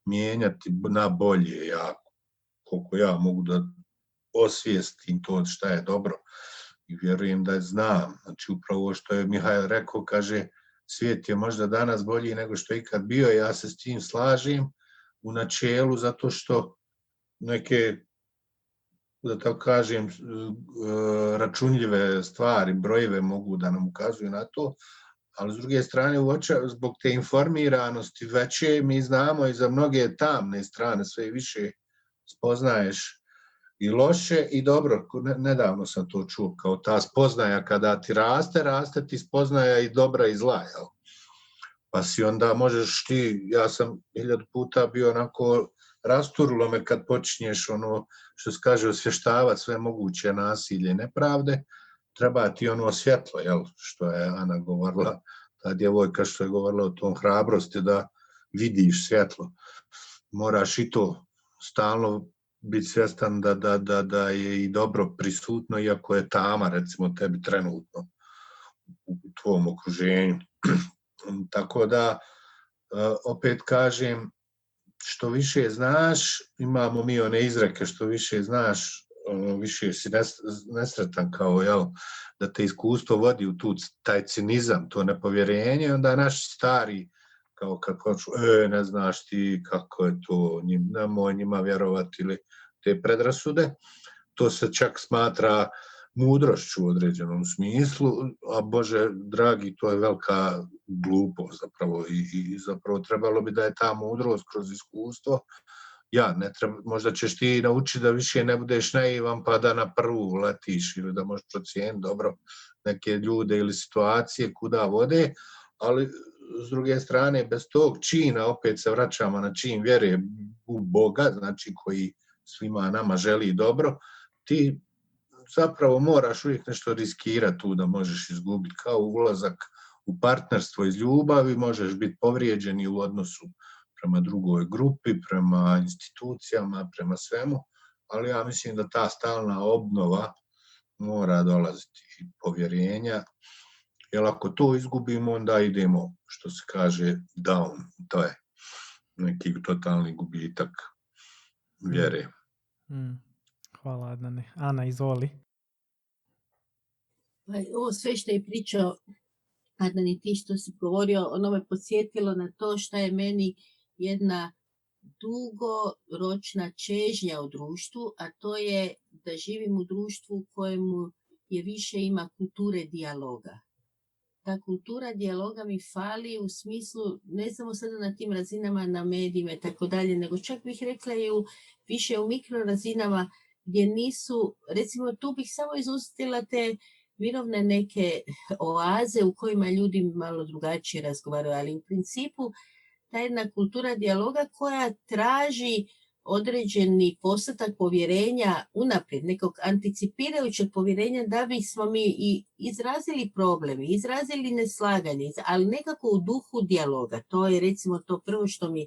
mijenjati na bolje, koliko ja mogu da osvijestim to šta je dobro i vjerujem da je znam. Znači upravo što je Mihajl rekao, kaže, svijet je možda danas bolji nego što je ikad bio, ja se s tim slažem u načelu zato što neke, da tako kažem, računljive stvari, brojeve mogu da nam ukazuju na to, ali s druge strane, zbog te informiranosti veće, mi znamo i za mnoge tamne strane sve više spoznaješ i loše i dobro. Nedavno sam to čuo, kao ta spoznaja kada ti raste ti spoznaja i dobra i zla. Jel? Pa si onda možeš ti, ja sam 1000 puta bio onako, rasturilo me kad počinješ ono što se kaže osvještavati sve moguće nasilje i nepravde, treba ti ono svjetlo, jel, što je Ana govorila, ta djevojka što je govorila o tom hrabrosti da vidiš svjetlo. Moraš i to stalno biti svjestan da je i dobro prisutno, iako je tama, recimo, tebi trenutno u tvom okruženju. Tako da, opet kažem, što više znaš, imamo mi one izreke, što više znaš, više si nesretan kao, jel, da te iskustvo vodi u taj cinizam, to nepovjerenje, onda naši stari, kao kad poču, ne znaš ti kako je to, nemoj njima vjerovati ili te predrasude, to se čak smatra mudrošću u određenom smislu, a Bože dragi, to je velika glupost zapravo i zapravo trebalo bi da je ta mudrost kroz iskustvo. Možda ćeš ti naučiti da više ne budeš naivan pa da na prvu letiš ili da možeš procijeniti dobro neke ljude ili situacije kuda vode, ali s druge strane bez tog čina, opet se vraćamo na čin vjere u Boga, znači koji svima nama želi dobro, ti zapravo moraš uvijek nešto riskirati tu da možeš izgubiti, kao ulazak u partnerstvo iz ljubavi, možeš biti povrijeđen i u odnosu prema drugoj grupi, prema institucijama, prema svemu, ali ja mislim da ta stalna obnova mora dolaziti povjerenja, jer ako to izgubimo, onda idemo, što se kaže, down, to je neki totalni gubitak vjere. Hvala, Adnane. Ana, izvoli. Ovo sve što je pričao Adnan i ti što si govorio, ono me podsjetilo na to što je meni jedna dugoročna čežnja u društvu, a to je da živim u društvu u kojemu je više ima kulture dijaloga. Ta kultura dijaloga mi fali u smislu, ne samo sada na tim razinama, na medijima i tako dalje, nego čak bih rekla i više u mikrorazinama gdje nisu, recimo tu bih samo izustila te mirovne neke oaze u kojima ljudi malo drugačije razgovaraju, ali u principu ta jedna kultura dijaloga koja traži određeni postotak povjerenja unaprijed, nekog anticipirajućeg povjerenja da bismo mi i izrazili problemi, izrazili neslaganje, ali nekako u duhu dijaloga. To je recimo to prvo što mi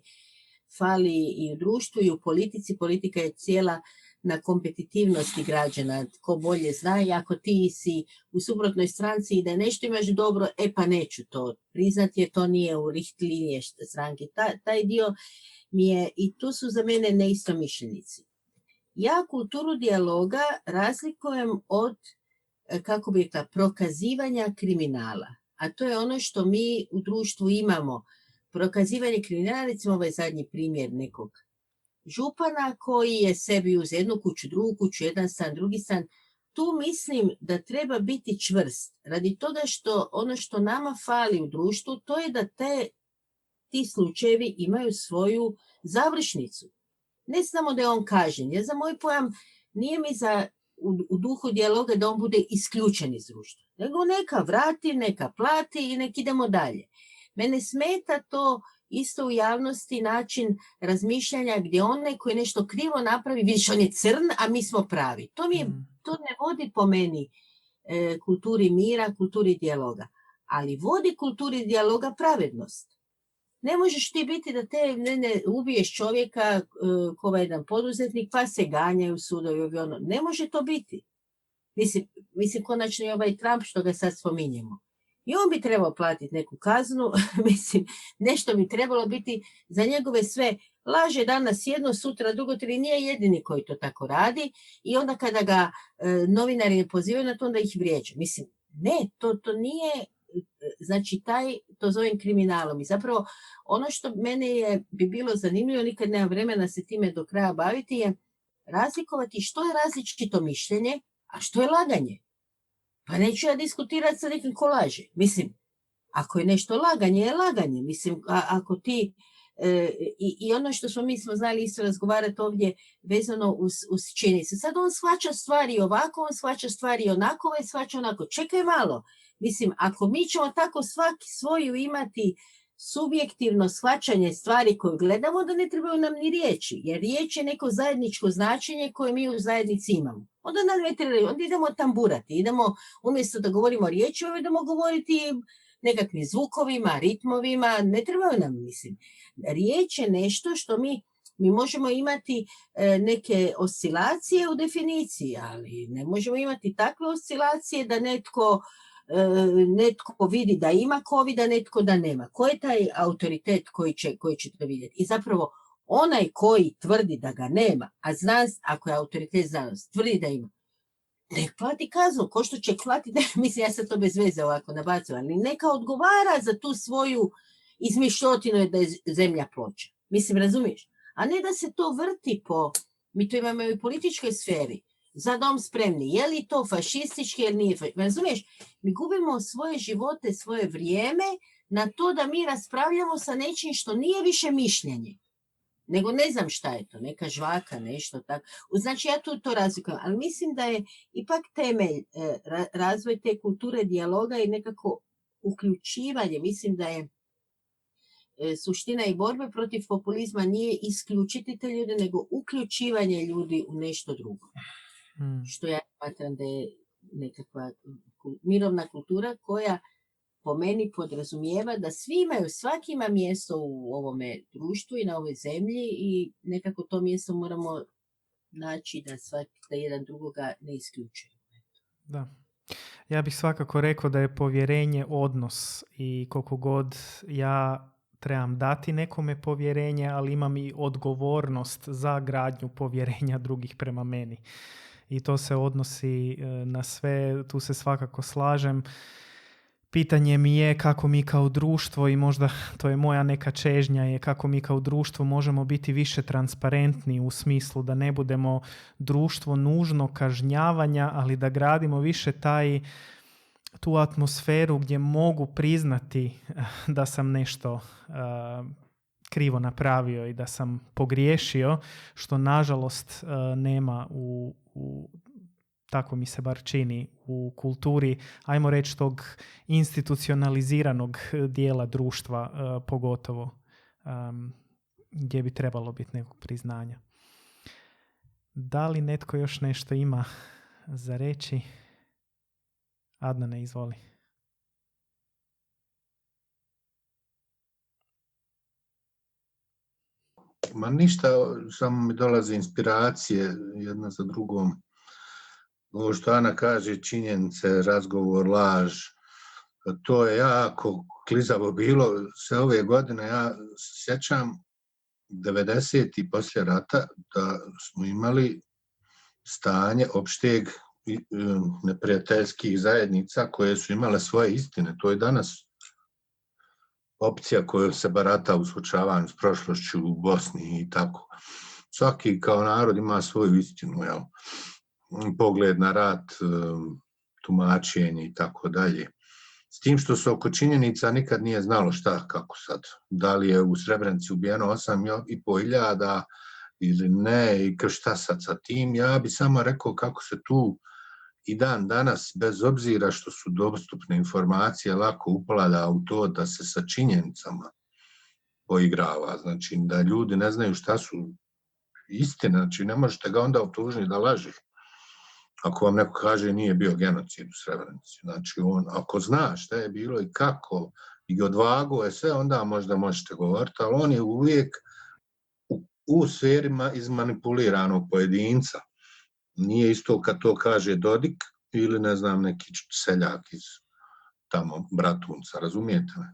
fali i u društvu i u politici. Politika je cijela na kompetitivnosti građana, ko bolje zna, i ako ti si u suprotnoj stranci i da nešto imaš dobro, pa neću to priznati jer to nije u richtlinije stranke. Taj dio mi je, i tu su za mene neistomišljenici. Ja kulturu dijaloga razlikujem od, kako bi rekla, prokazivanja kriminala. A to je ono što mi u društvu imamo. Prokazivanje kriminala, recimo ovaj zadnji primjer nekog župana koji je sebi uz jednu kuću, drugu kuću, jedan stan, drugi stan. Tu mislim da treba biti čvrst. Radi toga što ono što nama fali u društvu, to je da ti slučajevi imaju svoju završnicu. Ne samo da je on kažnjen. Ja za moj pojam nije mi u duhu dijaloga da on bude isključen iz društva. Nego neka vrati, neka plati i nek idemo dalje. Mene smeta to isto u javnosti način razmišljanja gdje onaj koji nešto krivo napravi, vidiš on je crn, a mi smo pravi. To ne vodi po meni kulturi mira, kulturi dijaloga. Ali vodi kulturi dijaloga pravednost. Ne možeš ti biti da ne ubiješ čovjeka ko jedan poduzetnik pa se ganjaju sudovi. Ne može to biti. Mislim, konačno je ovaj Trump što ga sad spominjemo. I on bi trebao platiti neku kaznu, mislim, nešto bi trebalo biti za njegove sve. Laže danas jedno, sutra drugo, tri, nije jedini koji to tako radi i onda kada ga novinari ne pozivaju na to, onda ih vrijeđa. Mislim, ne, to nije, znači to zovem kriminalom. I zapravo ono što mene bi bilo zanimljivo, nikad nemam vremena se time do kraja baviti, je razlikovati što je različito mišljenje, a što je laganje. Pa neću ja diskutirati sa nekim ko laže. Mislim, ako je nešto laganje, je laganje. Mislim, ako ti... I ono što smo znali isto razgovarati ovdje vezano uz činjenice. Sad on shvaća stvari ovako, on shvaća stvari onako, on shvaća onako. Čekaj malo. Mislim, ako mi ćemo tako svaki svoju imati subjektivno shvaćanje stvari koje gledamo, da ne trebaju nam ni riječi. Jer riječ je neko zajedničko značenje koje mi u zajednici imamo. Onda nam ne trebaju, onda idemo tamburati. Idemo, umjesto da govorimo riječima, idemo govoriti nekakvim zvukovima, ritmovima, ne trebaju nam, mislim. Riječ je nešto što mi možemo imati neke oscilacije u definiciji, ali ne možemo imati takve oscilacije da netko vidi da ima COVID, a netko da nema. Ko je taj autoritet koji će to vidjeti? I zapravo onaj koji tvrdi da ga nema, a ako je autoritet znanost, tvrdi da ima, nek plati kaznu, ko što će platiti, mislim, ja sad to bez veze ovako nabacujem, ali neka odgovara za tu svoju izmišljotinu da je zemlja ploča. Mislim, razumiješ? A ne da se to vrti mi to imamo i u političkoj sferi, za dom spremni, je li to fašistički ili nije fašistički, razumiješ? Mi gubimo svoje živote, svoje vrijeme na to da mi raspravljamo sa nečim što nije više mišljenje. Nego ne znam šta je to, neka žvaka, nešto tako. Znači ja tu to razlikujem, ali mislim da je ipak temelj razvoj te kulture dijaloga i nekako uključivanje. Mislim da je suština i borbe protiv populizma nije isključiti te ljude, nego uključivanje ljudi u nešto drugo. Što ja smatram da je nekakva mirovna kultura koja po meni podrazumijeva da svaki ima mjesto u ovome društvu i na ovoj zemlji i nekako to mjesto moramo naći da jedan drugoga ne isključuje. Da. Ja bih svakako rekao da je povjerenje odnos i koliko god ja trebam dati nekome povjerenje, ali imam i odgovornost za gradnju povjerenja drugih prema meni. I to se odnosi na sve, tu se svakako slažem. Pitanje mi je kako mi kao društvo, i možda to je moja neka čežnja, je kako mi kao društvo možemo biti više transparentni u smislu da ne budemo društvo nužno kažnjavanja, ali da gradimo više tu atmosferu gdje mogu priznati da sam nešto krivo napravio i da sam pogriješio, što nažalost nema u tako mi se bar čini u kulturi, ajmo reći, tog institucionaliziranog dijela društva, pogotovo gdje bi trebalo biti nekog priznanja. Da li netko još nešto ima za reći? Adnane, izvoli. Ma ništa, samo mi dolaze inspiracije jedna za drugom. Ovo što Ana kaže, činjenice, razgovor, laž, to je jako klizavo bilo sve ove godine. Ja sjećam 90. poslije rata da smo imali stanje opšteg neprijateljskih zajednica koje su imale svoje istine. To je danas opcija koja se barata u suočavanju s prošlošću u Bosni i tako. Svaki kao narod ima svoju istinu, jel? Pogled na rat, tumačenje i tako dalje. S tim što se oko činjenica nikad nije znalo šta, kako sad. Da li je u Srebrenici ubijeno 8.500 ili ne, i šta sad sa tim. Ja bi samo rekao kako se tu i dan danas, bez obzira što su dostupne informacije, lako upada u to da se sa činjenicama poigrava. Znači da ljudi ne znaju šta su istine, znači ne možete ga onda optužiti da laže. Ako vam neko kaže nije bio genocid u Srebrenici, znači on, ako zna šta je bilo i kako i odvago je sve, onda možda možete govoriti, ali on je uvijek u sferima izmanipuliranog pojedinca. Nije isto kad to kaže Dodik ili ne znam neki seljak iz tamo Bratunca, razumijete me?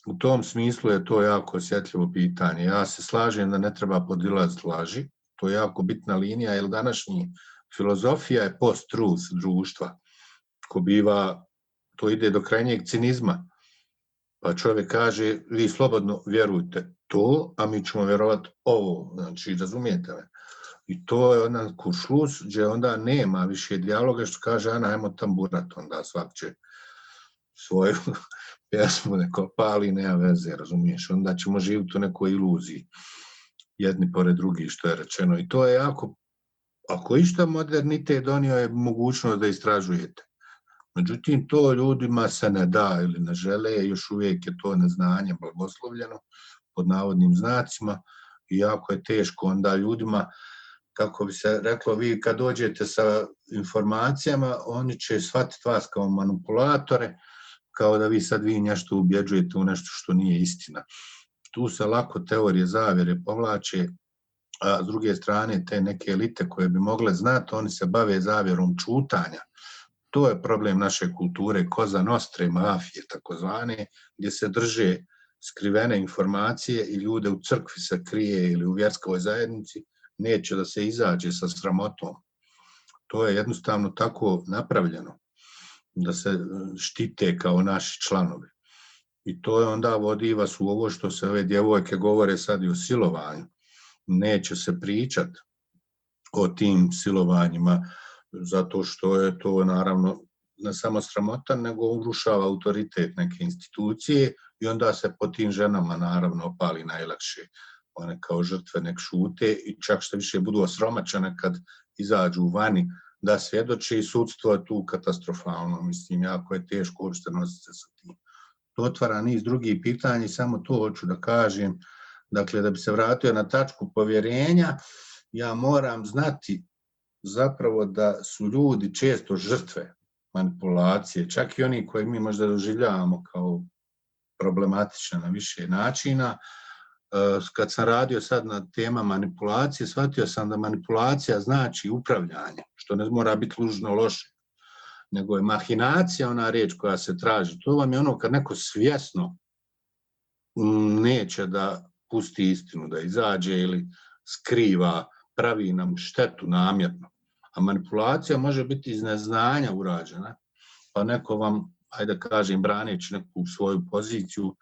U tom smislu je to jako osjetljivo pitanje. Ja se slažem da ne treba podilaziti laži, to je jako bitna linija, jer današnji filozofija je post-truth društva, ko biva, to ide do krajnjeg cinizma. Pa čovjek kaže, vi slobodno vjerujte to, a mi ćemo vjerovati ovo. Znači, razumijete me? I to je onaj kuršlus, gdje onda nema više dijaloga, što kaže Ana, ajmo tamburat, onda svak će svoju pjesmu neko pali, nema veze, razumiješ? Onda ćemo živjeti u nekoj iluziji, jedni pored drugih, što je rečeno. I to je jako, ako išta modernitet donio je mogućnost da istražujete. Međutim, to ljudima se ne da ili ne žele, još uvijek je to neznanje blagoslovljeno, pod navodnim znacima, i jako je teško onda ljudima, kako bi se reklo, vi kad dođete sa informacijama, oni će shvatiti vas kao manipulatore, kao da vi sad nešto ubjeđujete u nešto što nije istina. Tu se lako teorije zavjere povlače, a s druge strane te neke elite koje bi mogle znati, oni se bave zavjerom čutanja. To je problem naše kulture, koza nostre, mafije, takozvane, gdje se drže skrivene informacije i ljude u crkvi se krije ili u vjerskoj zajednici, neće da se izađe sa sramotom. To je jednostavno tako napravljeno, da se štite kao naši članovi. I to je onda vodi vas u ovo što se ove djevojke govore sad i o silovanju. Neće se pričat o tim silovanjima, zato što je to naravno ne samo sramotan, nego urušava autoritet neke institucije i onda se po tim ženama naravno opali najlakše. One kao žrtve nek šute i čak što više budu osromačene kad izađu vani da svjedoče, i sudstvo je tu katastrofalno. Mislim, jako je teško uopšte nositi se sa tim. To otvara niz drugih pitanja i samo to hoću da kažem. Dakle, da bi se vratio na tačku povjerenja, ja moram znati zapravo da su ljudi često žrtve manipulacije, čak i oni koji mi možda doživljavamo kao problematične na više načina. Kad sam radio sad na tema manipulacije, shvatio sam da manipulacija znači upravljanje, što ne mora biti nužno loše, nego je mahinacija ona riječ koja se traži. To vam je ono kad neko svjesno neće da pusti istinu, da izađe ili skriva, pravi nam štetu namjerno. A manipulacija može biti iz neznanja urađena, pa neko vam, ajde kažem, braneći neku svoju poziciju,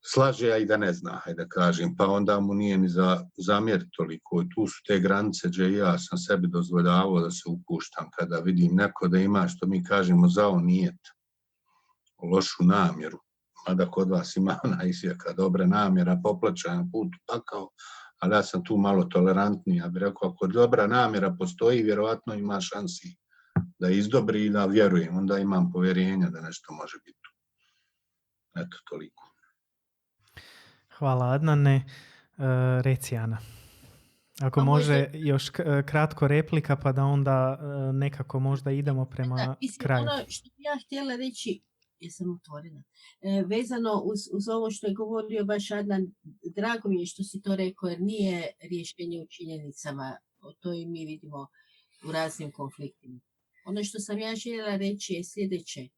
slaže, a i da ne zna, ajde kažem, pa onda mu nije ni za zamjer toliko. I tu su te granice gdje ja sam sebi dozvoljavao da se upuštam kada vidim neko da ima, što mi kažemo, zao nijet, lošu namjeru. Mada kod vas ima ona izjaka, dobre namjera, poplaća na put pakao, ali ja sam tu malo tolerantniji. Ja bih rekao, ako dobra namjera postoji, vjerovatno ima šansi da izdobri i da vjerujem, onda imam povjerenja da nešto može biti. Eto, toliko. Hvala, Adnane. Reci, Ana. Ako može još kratko replika, pa da onda nekako možda idemo prema kraju. Ono što bi ja htjela reći, jesam otvorena, vezano uz ovo što je govorio baš Adnan, drago mi je što si to rekao, jer nije rješenje u činjenicama, to i mi vidimo u raznim konfliktima. Ono što sam ja željela reći je sljedeće.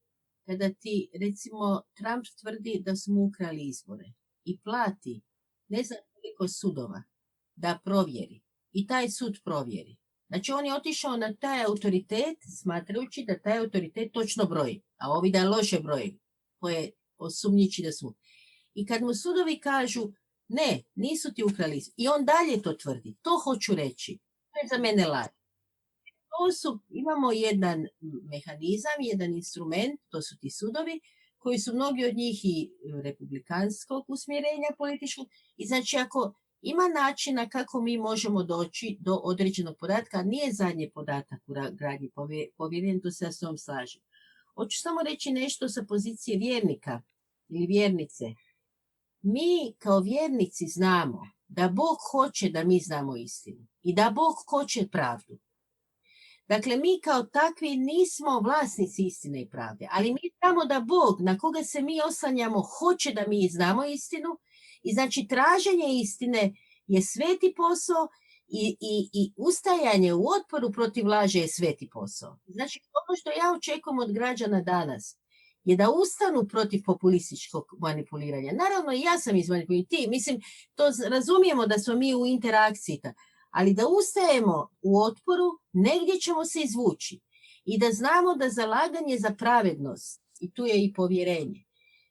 Kada ti, recimo, Trump tvrdi da su mu ukrali izbore i plati ne znam koliko sudova da provjeri i taj sud provjeri. Znači on je otišao na taj autoritet smatrajući da taj autoritet točno broji, a ovi da loše broji, koje osumnjiči da su. I kad mu sudovi kažu ne, nisu ti ukrali i on dalje to tvrdi, to hoću reći, to je za mene laž. Imamo jedan mehanizam, jedan instrument, to su ti sudovi, koji su mnogi od njih i republikanskog usmjerenja političkog. I znači ako ima načina kako mi možemo doći do određenog podatka, nije zadnji podatak u gradnji povjerenja, to se ja s tom slažem. Hoću samo reći nešto sa pozicije vjernika ili vjernice. Mi kao vjernici znamo da Bog hoće da mi znamo istinu i da Bog hoće pravdu. Dakle, mi kao takvi nismo vlasnici istine i pravde, ali mi znamo da Bog na koga se mi oslanjamo hoće da mi znamo istinu i znači traženje istine je sveti posao I ustajanje u otporu protiv laže je sveti posao. Znači, ono što ja očekujem od građana danas je da ustanu protiv populističkog manipuliranja. Naravno, i ja sam izmanipuliran, ti, mislim, to razumijemo da smo mi u interakciji, ali da ustajemo u otporu, negdje ćemo se izvući. I da znamo da zalaganje za pravednost, i tu je i povjerenje,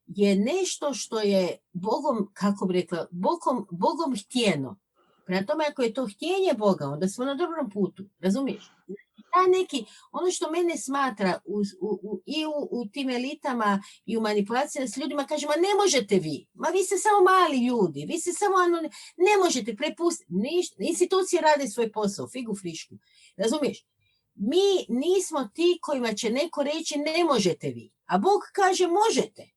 je nešto što je Bogom, kako bi rekla, Bogom htjeno. Prema tome, ako je to htjenje Boga, onda smo na dobrom putu, razumiješ? Ono što mene smatra u tim elitama i u manipulacijama s ljudima, kaže, ma ne možete vi, ma vi ste samo mali ljudi, vi ste samo, ne možete prepustiti, institucije rade svoj posao, figu frišku, razumiješ? Mi nismo ti kojima će neko reći ne možete vi, a Bog kaže možete,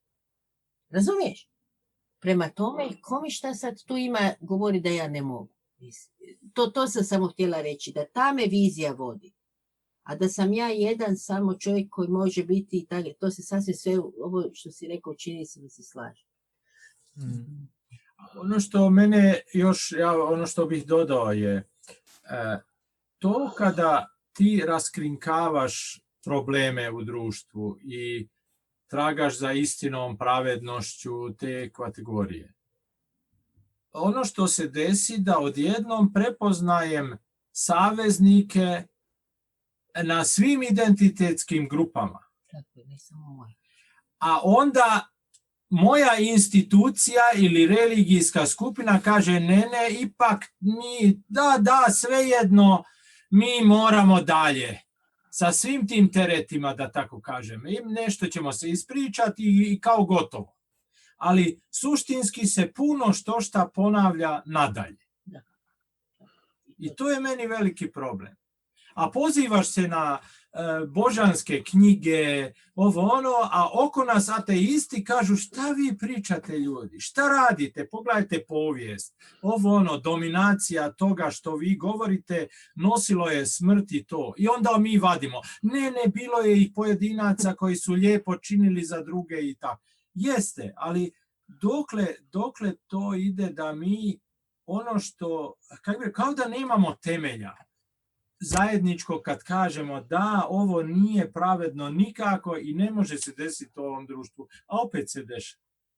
razumiješ? Prema tome, komi šta sad tu ima govori da ja ne mogu. To sam samo htjela reći, da ta me vizija vodi. A da sam ja jedan samo čovjek koji može biti i tako, to se sasvim sve, ovo što si rekao, čini se da se slaže. Ono što mene još, ono što bih dodao je, to kada ti raskrinkavaš probleme u društvu i tragaš za istinom, pravednošću te kategorije. Ono što se desi da odjednom prepoznajem saveznike na svim identitetskim grupama. A onda moja institucija ili religijska skupina kaže ne, ipak mi, da, svejedno, mi moramo dalje. Sa svim tim teretima, da tako kažem. I nešto ćemo se ispričati i kao gotovo. Ali suštinski se puno što ponavlja nadalje. I to je meni veliki problem. A pozivaš se na božanske knjige, a oko nas ateisti kažu šta vi pričate ljudi, šta radite, pogledajte povijest, dominacija toga što vi govorite nosilo je smrt i to. I onda mi vadimo, ne, bilo je i pojedinaca koji su lijepo činili za druge i tako. Jeste, ali dokle to ide da mi ono što, kao da nemamo temelja zajedničko kad kažemo da ovo nije pravedno nikako i ne može se desiti u ovom društvu, a opet se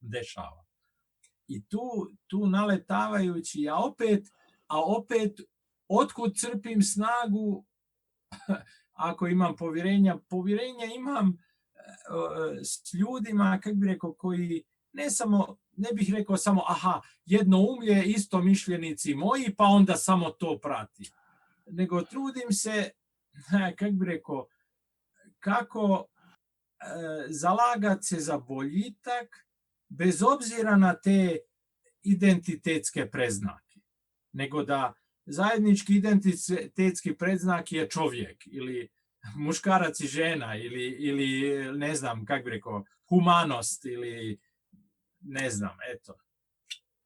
dešava. I tu naletavajući, a opet otkud crpim snagu ako imam povjerenja imam s ljudima, koji ne bih rekao samo jednoumlje, istomišljenici moji, pa onda samo to prati. Nego trudim se, kako zalagati se za boljitak bez obzira na te identitetske predznake. Nego da zajednički identitetski predznak je čovjek ili muškarac i žena ili ne znam, humanost ili ne znam, eto.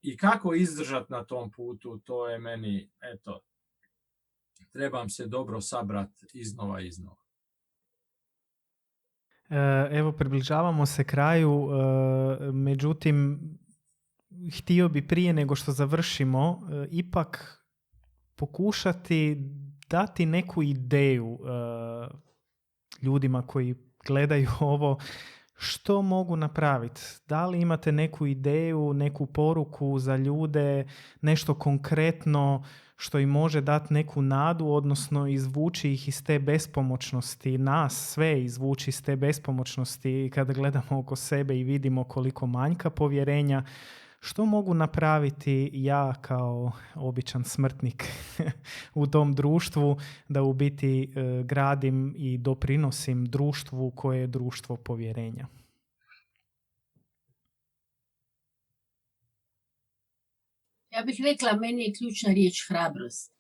I kako izdržati na tom putu, to je meni, eto, trebam se dobro sabrati iznova. Evo, približavamo se kraju, međutim, htio bi prije nego što završimo, ipak pokušati dati neku ideju ljudima koji gledaju ovo, što mogu napraviti. Da li imate neku ideju, neku poruku za ljude, nešto konkretno što im može dati neku nadu, odnosno izvući ih iz te bespomoćnosti, nas sve izvući iz te bespomoćnosti kada gledamo oko sebe i vidimo koliko manjka povjerenja. Što mogu napraviti ja kao običan smrtnik u tom društvu da u biti gradim i doprinosim društvu koje je društvo povjerenja? Ja bih rekla, meni je ključna riječ hrabrost.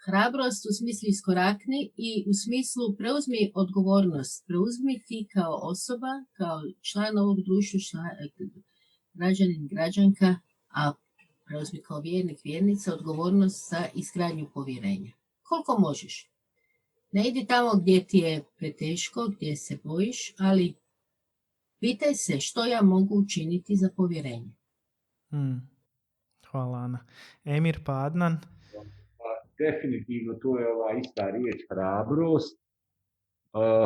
Hrabrost u smislu iskorakni i u smislu preuzmi odgovornost. Preuzmi ti kao osoba, kao član ovog društva, građanin, građanka, a preuzmi kao vjernik, vjernica, odgovornost za izgradnju povjerenja. Koliko možeš. Ne idi tamo gdje ti je preteško, gdje se bojiš, ali pitaj se što ja mogu učiniti za povjerenje. Hvala, Ana. Emir pa Adnan? definitivno to je ova ista riječ hrabrost.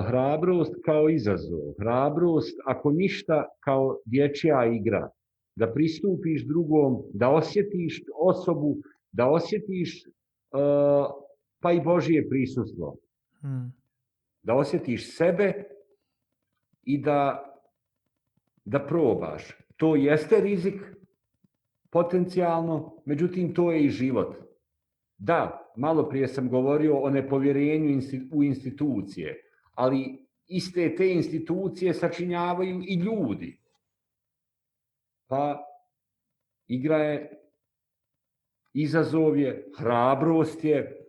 Hrabrost kao izazov, hrabrost ako ništa kao dječja igra, da pristupiš drugom, da osjetiš osobu, da osjetiš pa i Božje prisustvo, da osjetiš sebe i da probaš. To jeste rizik potencijalno, međutim to je i život. Da, malo prije sam govorio o nepovjerenju u institucije, ali iste te institucije sačinjavaju i ljudi. Pa igra je, izazov je, hrabrost je,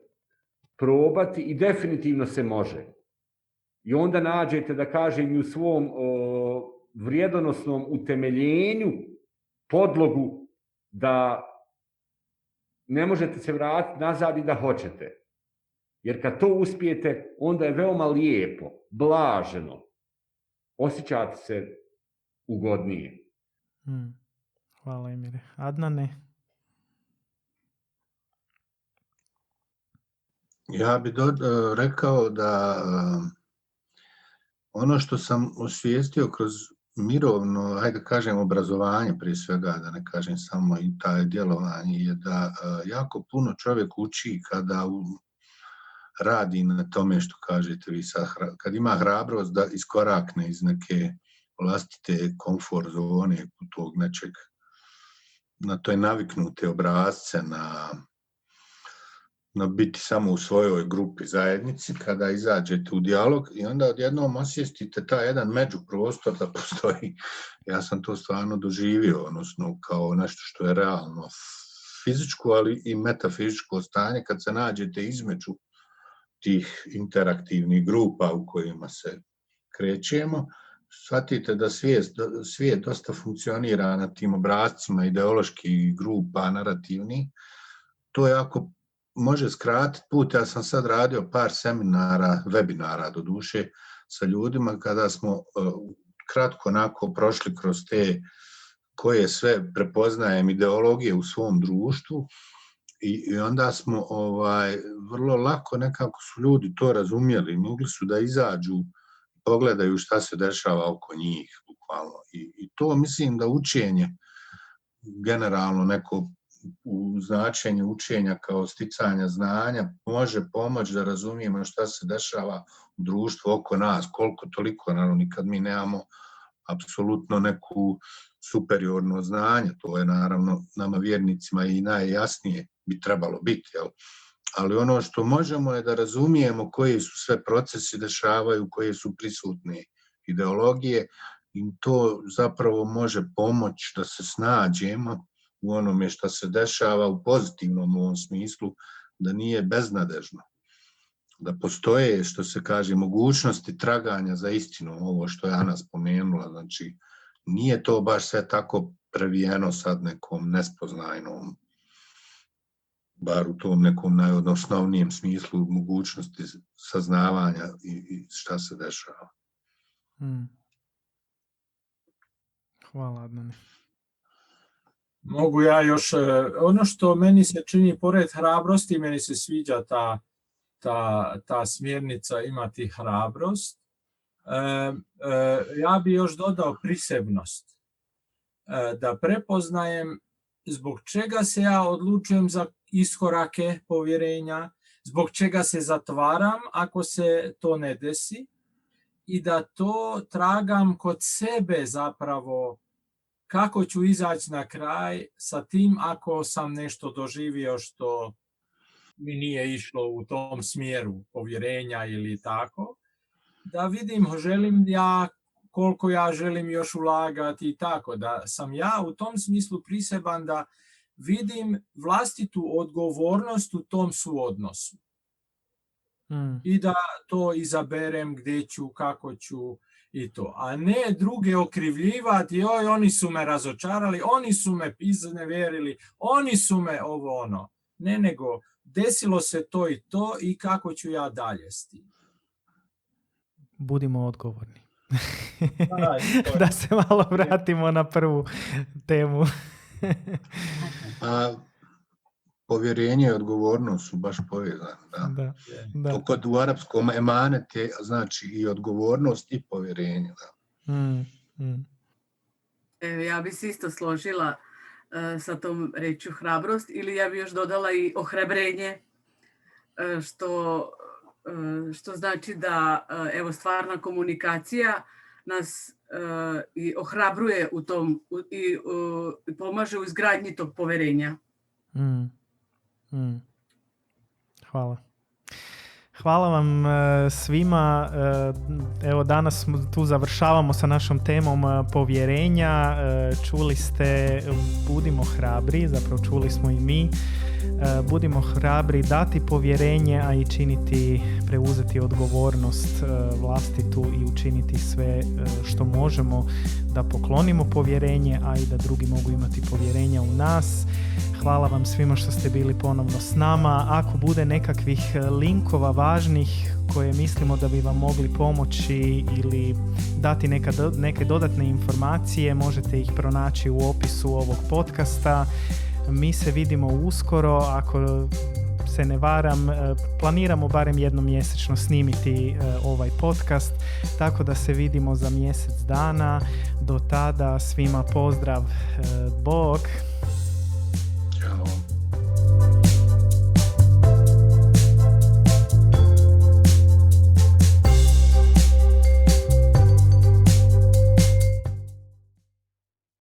probati i definitivno se može. I onda nađete, da kažem, i u svom vrijedonosnom utemeljenju podlogu da ne možete se vratiti nazad i da hoćete. Jer kad to uspijete, onda je veoma lijepo, blaženo. Osjećate se ugodnije. Hvala, Emire. Adnane? Ja bih rekao da ono što sam osvijestio kroz mirovno, ajde kažem, obrazovanje prije svega, da ne kažem samo i taj djelovanje, je da jako puno čovjek uči kada radi na tome što kažete vi sad, kad ima hrabrost da iskorakne iz neke vlastite komfort zone, tog nečeg, na toj naviknute obrazce, na biti samo u svojoj grupi, zajednici, kada izađete u dijalog i onda odjednom osvijestite taj jedan međuprostor da postoji. Ja sam to stvarno doživio, odnosno kao nešto što je realno fizičko, ali i metafizičko stanje, kad se nađete između tih interaktivnih grupa u kojima se krećemo, shvatite da svijet dosta funkcionira na tim obrascima ideoloških grupa, narativnih. To jako može skratiti put. Ja sam sad radio par seminara, webinara do duše, sa ljudima kada smo kratko onako prošli kroz te koje sve prepoznajem ideologije u svom društvu i onda smo vrlo lako nekako su ljudi to razumjeli, mogli su da izađu, pogledaju šta se dešava oko njih bukvalno. I to mislim da učenje generalno neko u značenju učenja kao sticanja znanja može pomoći da razumijemo šta se dešava u društvu oko nas, koliko toliko, naravno nikad mi nemamo apsolutno neku superiorno znanje, to je naravno nama vjernicima i najjasnije bi trebalo biti, jel? Ali ono što možemo je da razumijemo koji su sve procesi dešavaju, koje su prisutne ideologije i to zapravo može pomoći da se snađemo u onome što se dešava u pozitivnom ovom smislu, da nije beznadežno, da postoje, što se kaže, mogućnosti traganja za istinu, ovo što je Ana spomenula, znači nije to baš sve tako previjeno sad nekom nespoznajnom, bar u tom nekom najosnovnijem smislu mogućnosti saznavanja i šta se dešava. Hvala, Adnane. Mogu ja još, ono što meni se čini pored hrabrosti, meni se sviđa ta smjernica imati hrabrost. Ja bi još dodao prisebnost. Da prepoznajem zbog čega se ja odlučujem za iskorake povjerenja, zbog čega se zatvaram ako se to ne desi i da to tragam kod sebe zapravo kako ću izaći na kraj sa tim ako sam nešto doživio što mi nije išlo u tom smjeru povjerenja ili tako. Da vidim želim ja, koliko ja želim još ulagati i tako. Da sam ja u tom smislu priseban da vidim vlastitu odgovornost u tom suodnosu. I da to izaberem gdje ću, kako ću i to. A ne druge okrivljivati, joj, oni su me razočarali, oni su me iznevjerili, oni su me ovo ono. Ne, nego desilo se to i to i kako ću ja dalje s tim. Budimo odgovorni. Da se malo vratimo na prvu temu. povjerenje i odgovornost su baš povezani. Da. To kod u arapskom emanet je znači i odgovornost i povjerenje. Ja bi se isto složila sa tom rečju hrabrost, ili ja bi još dodala i ohrabrenje, što znači da evo stvarna komunikacija nas i ohrabruje u tom i pomaže u izgradnji tog poverenja. Hvala vam svima. Evo danas tu završavamo sa našom temom povjerenja. Čuli ste budimo hrabri, zapravo čuli smo i mi. Budimo hrabri dati povjerenje, a i preuzeti odgovornost vlastitu i učiniti sve što možemo da poklonimo povjerenje, a i da drugi mogu imati povjerenja u nas. Hvala vam svima što ste bili ponovno s nama. Ako bude nekakvih linkova važnih koje mislimo da bi vam mogli pomoći ili dati neke dodatne informacije, možete ih pronaći u opisu ovog podcasta. Mi se vidimo uskoro, ako se ne varam, planiramo barem jednom mjesečno snimiti ovaj podcast, tako da se vidimo za mjesec dana. Do tada svima pozdrav, Bog!